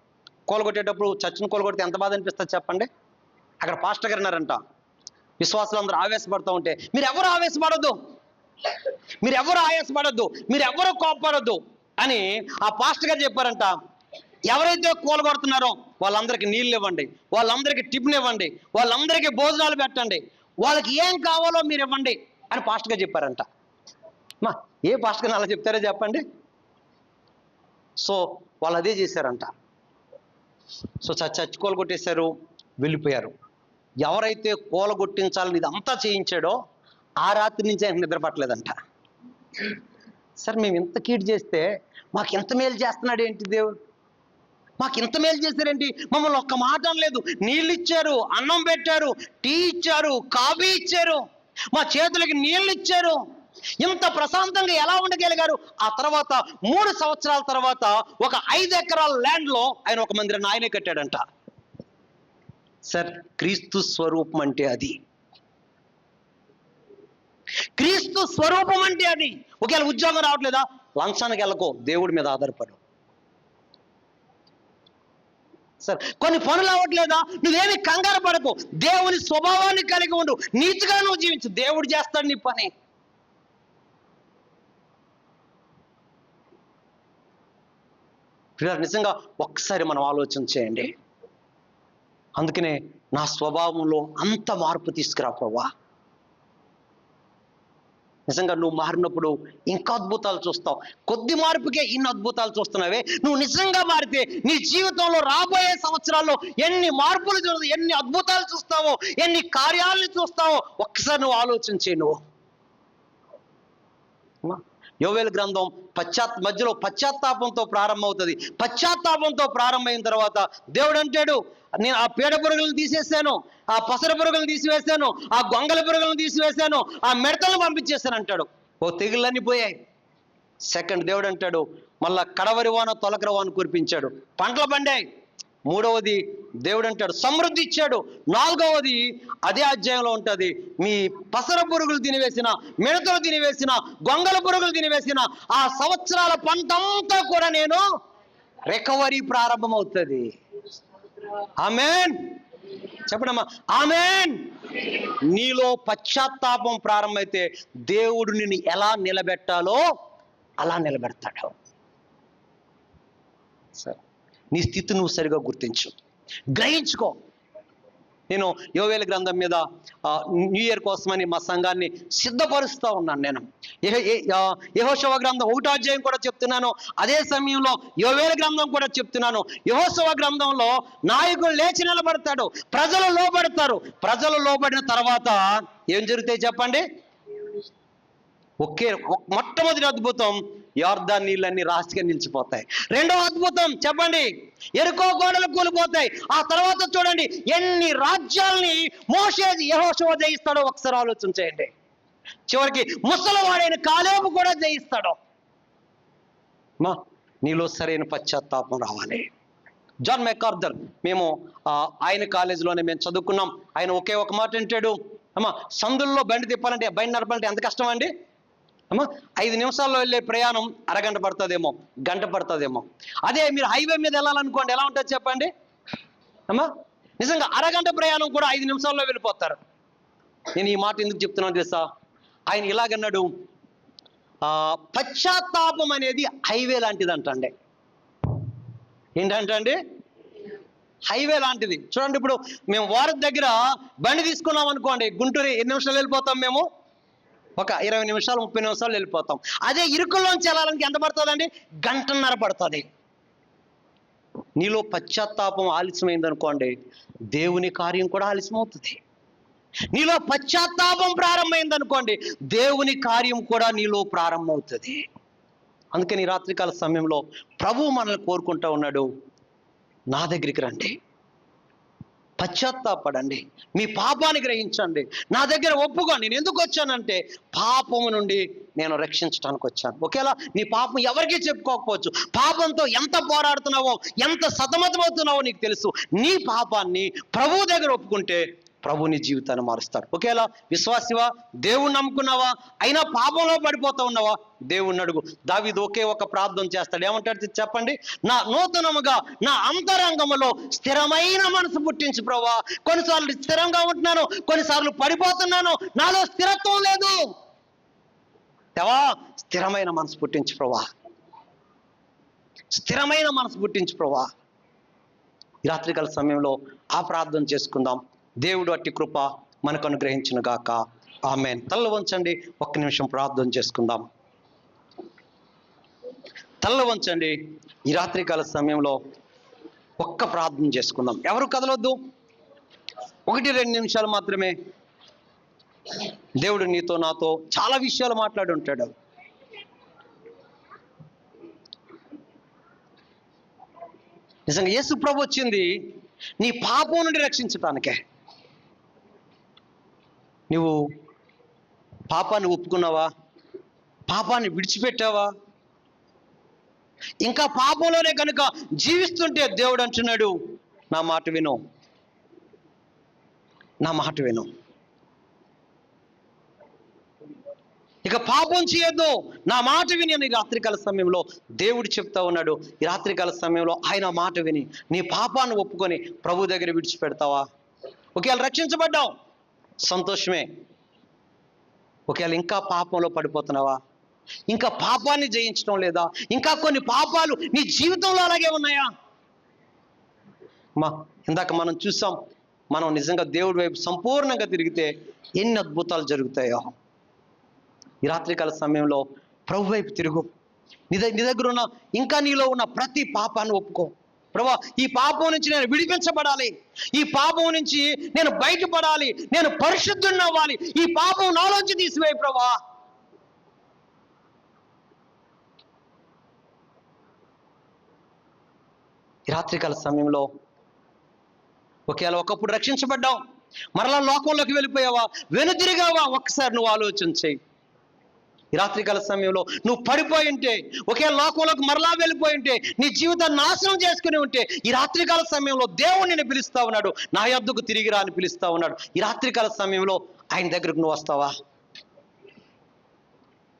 కూలగొట్టేటప్పుడు చర్చిని కూలగొడితే ఎంత బాధ అనిపిస్తుంది చెప్పండి. అక్కడ పాస్టర్ గారు ఉన్నారంట, విశ్వాసులు అందరూ ఆవేశపడుతూ ఉంటే, మీరు ఎవరు ఆవేశపడద్దు, మీరు ఎవరు కోపపడద్దు అని ఆ పాస్టర్ గారు చెప్పారంట. ఎవరైతే కూలగొడుతున్నారో వాళ్ళందరికీ నీళ్ళు ఇవ్వండి, వాళ్ళందరికీ టిఫిన్ ఇవ్వండి, వాళ్ళందరికీ భోజనాలు పెట్టండి, వాళ్ళకి ఏం కావాలో మీరు ఇవ్వండి అని పాస్టర్ గారు చెప్పారంట. మా ఏ పాస్టర్ గారు అలా చెప్తారో చెప్పండి. సో వాళ్ళు అదే చేశారంట. సో చర్చి కూలగొట్టేశారు, వెళ్ళిపోయారు. ఎవరైతే కూలగొట్టించాలని ఇదంతా చేయించాడో ఆ రాత్రి నుంచి ఆయన నిద్ర పట్టలేదంట. సార్, మేము ఇంత కీడు చేస్తే మాకు ఎంత మేలు చేస్తున్నాడు ఏంటి దేవుడు, మాకు ఇంత మేలు చేశారేంటి, మమ్మల్ని ఒక్క మాట అనలేదు, నీళ్ళు ఇచ్చారు, అన్నం పెట్టారు, టీ ఇచ్చారు, కాఫీ ఇచ్చారు, మా చేతులకి నీళ్ళు ఇచ్చారు, ఇంత ప్రశాంతంగా ఎలా ఉండగలిగారు? ఆ తర్వాత 3 సంవత్సరాల తర్వాత ఒక 5 ఎకరాల ల్యాండ్లో ఆయన ఒక మందిరాన్ని ఆయనే కట్టాడంట. సార్, క్రీస్తు స్వరూపం అంటే అది. క్రీస్తు స్వరూపం అంటే అది. ఒకవేళ ఉద్యోగం రావట్లేదా, లంచానికి వెళ్ళకో, దేవుడి మీద ఆధారపడు. సార్, కొన్ని పనులు అవ్వట్లేదా, నువ్వేమి కంగారు పడకు, దేవుని స్వభావాన్ని కలిగి ఉండు, నీతిగా నువ్వు జీవించు, దేవుడు చేస్తాడు నీ పని. నిజంగా ఒక్కసారి మనం ఆలోచన చేయండి. అందుకనే నా స్వభావంలో అంత మార్పు తీసుకురా ప్రభా. నిజంగా నువ్వు మారినప్పుడు ఇంకా అద్భుతాలు చూస్తావు. కొద్ది మార్పుకే ఇన్ని అద్భుతాలు చూస్తున్నావే, నువ్వు నిజంగా మారితే నీ జీవితంలో రాబోయే సంవత్సరాల్లో ఎన్ని మార్పులు చూస్తావు, ఎన్ని అద్భుతాలు చూస్తావో, ఎన్ని కార్యాలను చూస్తావో ఒక్కసారి నువ్వు ఆలోచన చేయి. నువ్వు యోవేలు గ్రంథం మధ్యలో పశ్చాత్తాపంతో ప్రారంభమవుతుంది. పశ్చాత్తాపంతో ప్రారంభమైన తర్వాత దేవుడు అంటాడు, నేను ఆ పీడ పురుగులను తీసేసాను, ఆ పసర పురుగులను తీసివేశాను, ఆ గొంగల పురుగులను తీసివేశాను, ఆ మిడతలను పంపించేశాను అంటాడు. తెగుళ్ళన్నీ పోయాయి. సెకండ్ దేవుడు అంటాడు, మళ్ళా కడవరి వాన తొలకరి వాన కురిపించాడు, పంటలు పండాయి. 3వది దేవుడు అంటాడు సమృద్ధి ఇచ్చాడు. 4వది అదే అధ్యాయంలో ఉంటుంది, మీ పసర పురుగులు తినివేసిన, మిడతలు తినివేసిన, గొంగల పురుగులు తినివేసిన ఆ సంవత్సరాల పంట అంతా కూడా నేను రికవరీ ప్రారంభమవుతుంది. ఆమేన్ చెప్పడమ్మా, ఆమేన్. నీలో పశ్చాత్తాపం ప్రారంభమైతే దేవుడు నిన్ను ఎలా నిలబెట్టాలో అలా నిలబెడతాడు. సరే, నీ స్థితి నువ్వు సరిగా గుర్తించు, గ్రహించుకో. నేను యోవేలు గ్రంథం మీద న్యూ ఇయర్ కోసమని మా సంఘాన్ని సిద్ధపరుస్తూ ఉన్నాను. నేను యెహోషువ గ్రంథం 1వ అధ్యాయం కూడా చెప్తున్నాను, అదే సమయంలో యోవేలు గ్రంథం కూడా చెప్తున్నాను. యెహోషువ గ్రంథంలో నాయకుడు లేచి నిలబడతాడు, ప్రజలు లోబడతారు. ప్రజలు లోబడిన తర్వాత ఏం జరుగుతాయి చెప్పండి? మొట్టమొదటి అద్భుతం, యొర్దాను నీళ్ళన్నీ రాశిగా నిలిచిపోతాయి. రెండవ అద్భుతం చెప్పండి, యెరికో గోడలు కూలిపోతాయి. ఆ తర్వాత చూడండి ఎన్ని రాజ్యాల్ని యెహోషువ జయిస్తాడో ఒకసారి ఆలోచన చేయండి. చివరికి ముసలివాడైన కాలేబు కూడా జయిస్తాడు. మా నీలో సరైన పశ్చాత్తాపం రావాలి. జాన్ మెకార్థర్, మేము ఆయన కాలేజీలోనే మేము చదువుకున్నాం. ఆయన ఒకే ఒక మాట అంటాడు, అమ్మా సందుల్లో బండి తిప్పాలంటే, బండి నడపాలంటే ఎంత కష్టం అండి అమ్మా. 5 నిమిషాల్లో వెళ్ళే ప్రయాణం అరగంట పడుతుందేమో, గంట పడుతుందేమో. అదే మీరు హైవే మీద వెళ్ళాలనుకోండి, ఎలా ఉంటుంది చెప్పండి అమ్మా. నిజంగా అరగంట ప్రయాణం కూడా 5 నిమిషాల్లో వెళ్ళిపోతారు. నేను ఈ మాట ఎందుకు చెప్తున్నాను తెలుసా? ఆయన ఇలాగన్నాడు, పశ్చాత్తాపం అనేది హైవే లాంటిది అంటండి. ఏంటంటే హైవే లాంటిది. చూడండి, ఇప్పుడు మేము వారధి దగ్గర బండి తీసుకున్నాం అనుకోండి, గుంటూరు ఎన్ని నిమిషాలు వెళ్ళిపోతాం మేము? ఒక 20 నిమిషాలు 30 నిమిషాలు వెళ్ళిపోతాం. అదే ఇరుకుల్లోంచి వెళ్ళాలని ఎంత పడుతుందండి? గంటన్నర పడుతుంది. నీలో పశ్చాత్తాపం ఆలస్యమైంది అనుకోండి, దేవుని కార్యం కూడా ఆలస్యం అవుతుంది. నీలో పశ్చాత్తాపం ప్రారంభమైంది అనుకోండి, దేవుని కార్యం కూడా నీలో ప్రారంభమవుతుంది. అందుకని రాత్రికాల సమయంలో ప్రభువు మనల్ని కోరుకుంటా ఉన్నాడు, నా దగ్గరికి రండి, పశ్చాత్తాపడండి, మీ పాపాన్ని గ్రహించండి, నా దగ్గర ఒప్పుకోండి. నేను ఎందుకు వచ్చానంటే పాపము నుండి నేను రక్షించడానికి వచ్చాను. ఒకేలా నీ పాపం ఎవరికీ చెప్పుకోకపోవచ్చు, పాపంతో ఎంత పోరాడుతున్నావో, ఎంత సతమతమవుతున్నావో నీకు తెలుసు. నీ పాపాన్ని ప్రభువు దగ్గర ఒప్పుకుంటే ప్రభు నీ జీవితాన్ని మారుస్తాడు. ఒకేలా విశ్వాసివా, దేవుణ్ణి నమ్ముకున్నావా, అయినా పాపంలో పడిపోతా ఉన్నావా, దేవుణ్ణి అడుగు. దావీదు ఒకే ఒక ప్రార్థన చేస్తాడు. ఏమంటాడు చెప్పండి? నా నూతనముగా నా అంతరంగములో స్థిరమైన మనసు పుట్టించు ప్రభువా. కొన్నిసార్లు స్థిరంగా ఉంటున్నాను, కొన్నిసార్లు పడిపోతున్నాను, నాలో స్థిరత్వం లేదు. దేవా, స్థిరమైన మనసు పుట్టించు ప్రభువా, స్థిరమైన మనసు పుట్టించు ప్రభువా. ఈ రాత్రికాల సమయంలో ఆ ప్రార్థన చేసుకుందాం. దేవుడు అట్టి కృప మనకు అనుగ్రహించును గాక. ఆమేన్. తల్ల వంచండి, ఒక్క నిమిషం ప్రార్థన చేసుకుందాం. తల్ల వంచండి. ఈ రాత్రికాల సమయంలో ఒక్క ప్రార్థన చేసుకుందాం. ఎవరు కదలొద్దు, 1-2 నిమిషాలు మాత్రమే. దేవుడు నీతో నాతో చాలా విషయాలు మాట్లాడి ఉంటాడు. నిజంగా యేసు ప్రభు వచ్చింది నీ పాపం నుండి రక్షించటానికే. నువ్వు పాపాన్ని ఒప్పుకున్నావా? పాపాన్ని విడిచిపెట్టావా? ఇంకా పాపంలోనే కనుక జీవిస్తుంటే దేవుడు అంటున్నాడు, నా మాట విను, నా మాట విను, ఇక పాపం చేయొద్దు, నా మాట విని అని రాత్రికాల సమయంలో దేవుడు చెప్తా ఉన్నాడు. ఈ రాత్రికాల సమయంలో ఆయన మాట విని నీ పాపాన్ని ఒప్పుకొని ప్రభు దగ్గర విడిచిపెడతావా? ఒకవేళ రక్షించబడ్డావు, సంతోషమే. ఒకవేళ ఇంకా పాపంలో పడిపోతున్నావా, ఇంకా పాపాన్ని జయించడం లేదా, ఇంకా కొన్ని పాపాలు నీ జీవితంలో అలాగే ఉన్నాయా? ఇందాక మనం చూసాం, మనం నిజంగా దేవుడి వైపు సంపూర్ణంగా తిరిగితే ఎన్ని అద్భుతాలు జరుగుతాయో. ఈ రాత్రికాల సమయంలో ప్రభు వైపు తిరుగు. నీ దగ్గర ఉన్న, ఇంకా నీలో ఉన్న ప్రతి పాపాన్ని ఒప్పుకో. ప్రభువా, ఈ పాపం నుంచి నేను విడిపించబడాలి, ఈ పాపం నుంచి నేను బయటపడాలి, నేను పరిశుద్ధుని అవ్వాలి, ఈ పాపం నాలోంచి తీసివేయి ప్రభువా. ఈ రాత్రికాల సమయంలో ఒకవేళ ఒకప్పుడు రక్షించబడ్డావు, మరలా లోకంలోకి వెళ్ళిపోయావా, వెనుదిరిగావా, ఒక్కసారి నువ్వు ఆలోచన చేయి. ఈ రాత్రికాల సమయంలో నువ్వు పడిపోయి ఉంటే, ఒకే లోకంలోకి మరలా వెళ్ళిపోయి ఉంటే, నీ జీవితాన్ని నాశనం చేసుకుని ఉంటే, ఈ రాత్రికాల సమయంలో దేవుడు నిన్ను పిలుస్తా ఉన్నాడు, నా యొద్దకు తిరిగి రా అని పిలుస్తా ఉన్నాడు. ఈ రాత్రికాల సమయంలో ఆయన దగ్గరకు నువ్వు వస్తావా?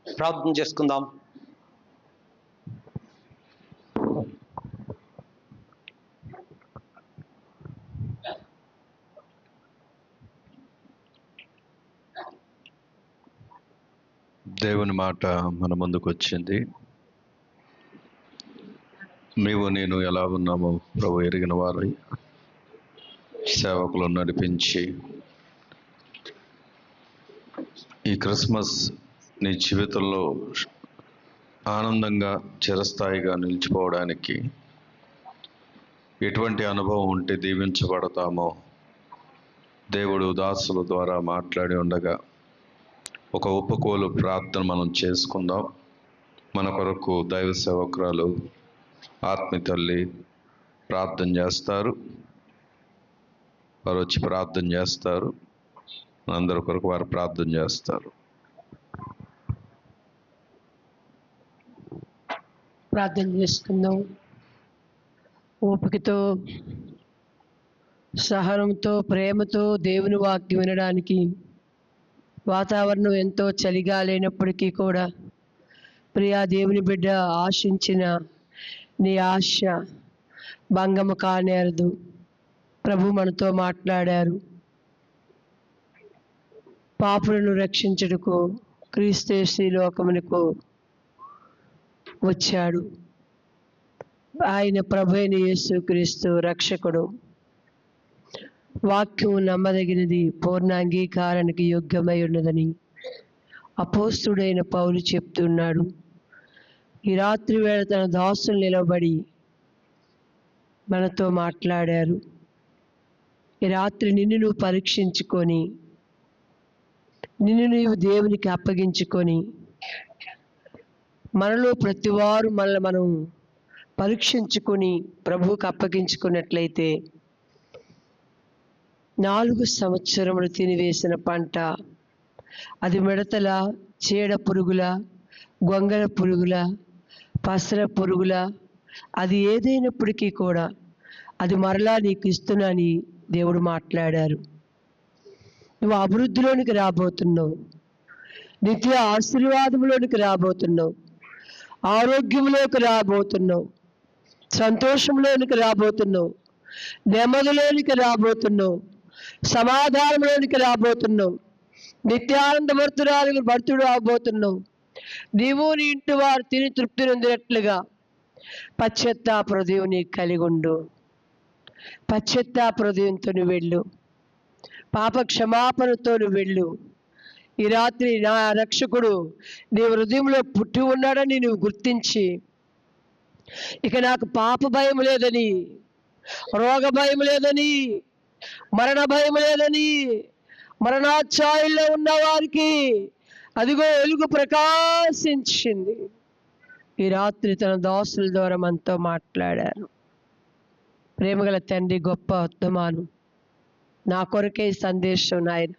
ప్రార్థన చేసుకుందాం. దేవుని మాట మన ముందుకు వచ్చింది. నీవు నేను ఎలా ఉన్నామో ప్రభు ఎరిగిన వారు సేవకులను నడిపించి ఈ క్రిస్మస్ నీ జీవితంలో ఆనందంగా చిరస్థాయిగా నిలిచిపోవడానికి ఎటువంటి అనుభవం ఉంటే దీవించబడతామో దేవుడు దాసుల ద్వారా మాట్లాడి ఉండగా ఒక ఉపకోలు ప్రార్థన మనం చేసుకుందాం. మన కొరకు దైవ సేవకురాలు ఆత్మీయ తల్లి ప్రార్థన చేస్తారు. వారు వచ్చి ప్రార్థన చేస్తారు. అందరి కొరకు వారు ప్రార్థన చేస్తారు. ప్రార్థన చేసుకుందాం. ఓపికతో, సహనంతో, ప్రేమతో దేవుని వాక్యం వినడానికి వాతావరణం ఎంతో చలిగా లేనప్పటికీ కూడా ప్రియా దేవుని బిడ్డ ఆశించిన నీ ఆశ భంగము కానేరదు. ప్రభు మనతో మాట్లాడారు. పాపులను రక్షించుటకు క్రీస్తు లోకమునకు వచ్చాడు. ఆయన ప్రభు అయిన యేసు క్రీస్తు రక్షకుడు. వాక్యం నమ్మదగినది, పూర్ణ అంగీకారానికి యోగ్యమై ఉన్నదని అపోస్తుడైన పౌలు చెప్తున్నాడు. ఈ రాత్రి వేళ తన దాసులు నిలబడి మనతో మాట్లాడారు. ఈ రాత్రి నిన్ను నువ్వు పరీక్షించుకొని, నిన్ను నీవు దేవునికి అప్పగించుకొని, మనలో ప్రతివారు మనల్ని మనం పరీక్షించుకొని ప్రభువుకి అప్పగించుకున్నట్లయితే 4 సంవత్సరములు తినివేసిన పంట, అది మిడతల, చీడ పురుగుల, గొంగళ పురుగుల, పసర పురుగుల, అది ఏదైనప్పటికీ కూడా అది మరలా నీకు ఇస్తున్నాని దేవుడు మాట్లాడారు. నువ్వు అభివృద్ధిలోనికి రాబోతున్నావు. నిత్య ఆశీర్వాదంలోనికి రాబోతున్నావు. ఆరోగ్యంలోకి రాబోతున్నావు. సంతోషంలోనికి రాబోతున్నావు. నెమ్మదిలోనికి రాబోతున్నావు. సమాధానంలోనికి రాబోతున్నావు. నిత్యానందభర్తురాలు భర్తుడు అవబోతున్నావు. నీవు నీ ఇంటి వారు తిని తృప్తి నొందినట్లుగా పశ్చాత్తాప హృదయం నీకు కలిగి ఉండు. పశ్చాత్తాప హృదయంతో నువ్వు వెళ్ళు. పాప క్షమాపణతో నువ్వు వెళ్ళు. ఈ రాత్రి నా రక్షకుడు నీ హృదయంలో పుట్టి ఉన్నాడని నువ్వు గుర్తించి, ఇక నాకు పాప భయం లేదని, రోగ భయం లేదని, మరణ భయం లేదని, మరణాఛాయల్లో ఉన్న వారికి అదిగో వెలుగు ప్రకాశించింది. ఈ రాత్రి తన దాసుల ద్వారా మనతో మాట్లాడారు. ప్రేమగల తండ్రి, గొప్ప వర్తమానం నా కొరకే సందేశం నాయన,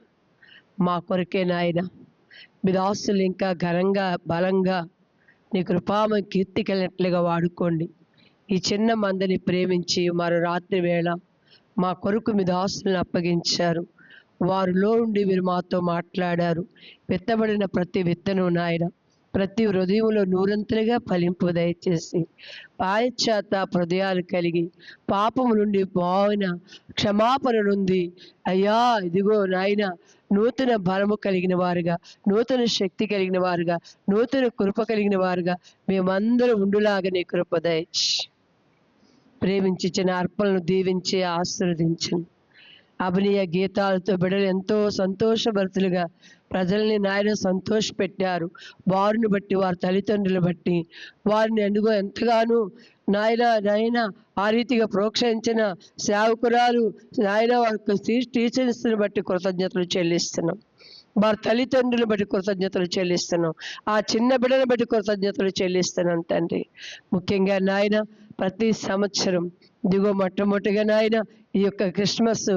మా కొరకే నాయన. మీ దాసులు ఇంకా ఘనంగా బలంగా నీ కృపామ కీర్తి కలిగినట్లుగా వాడుకోండి. ఈ చిన్న మందని ప్రేమించి మరో రాత్రి వేళ మా కొరకు మీ దాసులను అప్పగించారు. వారిలో ఉండి మీరు మాతో మాట్లాడారు. విత్తబడిన ప్రతి విత్తనం నాయన ప్రతి హృదయంలో నూరంతలుగా ఫలింపు దయచేసి, పాయచాత హృదయాలు కలిగి పాపము నుండి పోయిన క్షమాపణ నుండి అయ్యా ఇదిగో నాయన నూతన బలము కలిగిన వారుగా, నూతన శక్తి కలిగిన వారుగా, నూతన కృప కలిగిన వారుగా మేమందరం ఉండులాగా నీ కృప దయచి ప్రేమించిన అర్పణను దీవించి ఆశీర్వదించండి. అభినయ గీతాలతో బిడ్డలు ఎంతో సంతోషభరితులుగా ప్రజల్ని నాయన సంతోషపెట్టారు. వారిని బట్టి, వారి తల్లిదండ్రులు బట్టి, వారిని ఎందుకో ఎంతగానో నాయన ఆ రీతిగా ప్రోత్సహించిన సేవకురాలు నాయన వారి టీచర్స్ని బట్టి కృతజ్ఞతలు చెల్లిస్తున్నాం. వారి తల్లిదండ్రులు బట్టి కృతజ్ఞతలు చెల్లిస్తున్నాం. ఆ చిన్న బిడ్డను బట్టి కృతజ్ఞతలు చెల్లిస్తున్నాం తండ్రి. ముఖ్యంగా నాయన ప్రతి సంవత్సరం ఇదిగో మొట్టమొదటిగా నాయన ఈ యొక్క క్రిస్మస్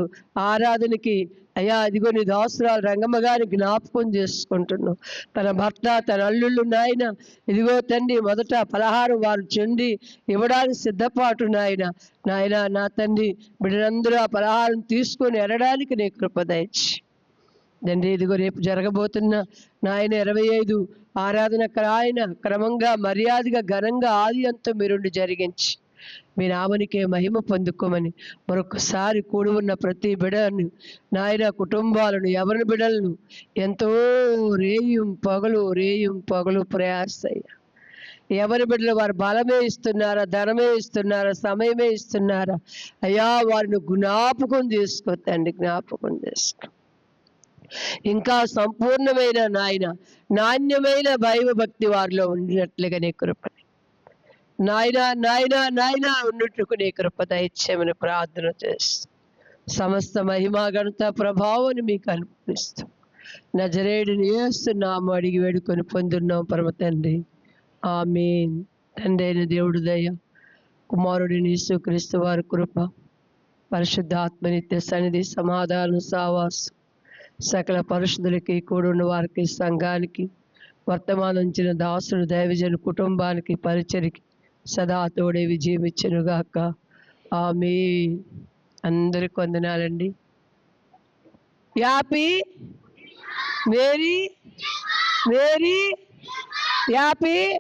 ఆరాధనకి అయ్యా ఇదిగో నీ దాసురాలు రంగమ్మ గారిని జ్ఞాపకం చేసుకుంటున్నాం. తన భర్త, తన అల్లుళ్ళు నాయన ఇదిగో తండ్రి మొదట పలహారం వారు చెంది ఇవ్వడానికి సిద్ధపాటు నాయన నా తండ్రి బిడ్డలందరూ ఆ పలహారం తీసుకొని వెళ్ళడానికి నీ కృప దయచి తండ్రి. ఇదిగో రేపు జరగబోతున్న నాయన 25 ఆరాధన ఆయన క్రమంగా మర్యాదగా ఘనంగా ఆది అంతా మీరుండి జరిగించి మీ నామనికే మహిమ పొందుకోమని మరొకసారి కూడి ఉన్న ప్రతి బిడ్డను నాయన కుటుంబాలను ఎవరి బిడ్డలను ఎంతో రేయం పగలు ప్రయాసయ్య. ఎవరి బిడ్డలు వారు బలమే ఇస్తున్నారా, ధనమే ఇస్తున్నారా, సమయమే ఇస్తున్నారా అయ్యా వారిని జ్ఞాపకం చేసుకో తండ్రి, జ్ఞాపకం చేసుకో. ఇంకా సంపూర్ణమైన నాయన నాణ్యమైన భక్తి వారిలో ఉండినట్లుగా నీ కృపని నాయన ఉన్నట్టుకు నీ కృప దయచేయమని ప్రార్థన చేస్తూ సమస్త మహిమా ఘనత ప్రభావాన్ని మీకు అర్పిస్తూ నజరేయుడిని యేసు నామమున అడిగి వేడుకొని పొందున్నాం పరమ తండ్రి. ఆమేన్. తండ్రి అయిన దేవుడు దయ, కుమారుడిని యేసుక్రీస్తు వారి కృప, పరిశుద్ధాత్మ నిత్య సన్నిధి, సమాధానం, సావాసం సకల పరిశుద్ధులకి, కూడున్న వారికి, సంఘానికి, వర్తమానించిన దాసుడు దైవజన కుటుంబానికి, పరిచర్కి సదా తోడే విజయం ఇచ్చెనుగాక. ఆమేన్. అందరికి వందనాలండి. యాపీ మేరీ మేరీ యాపీ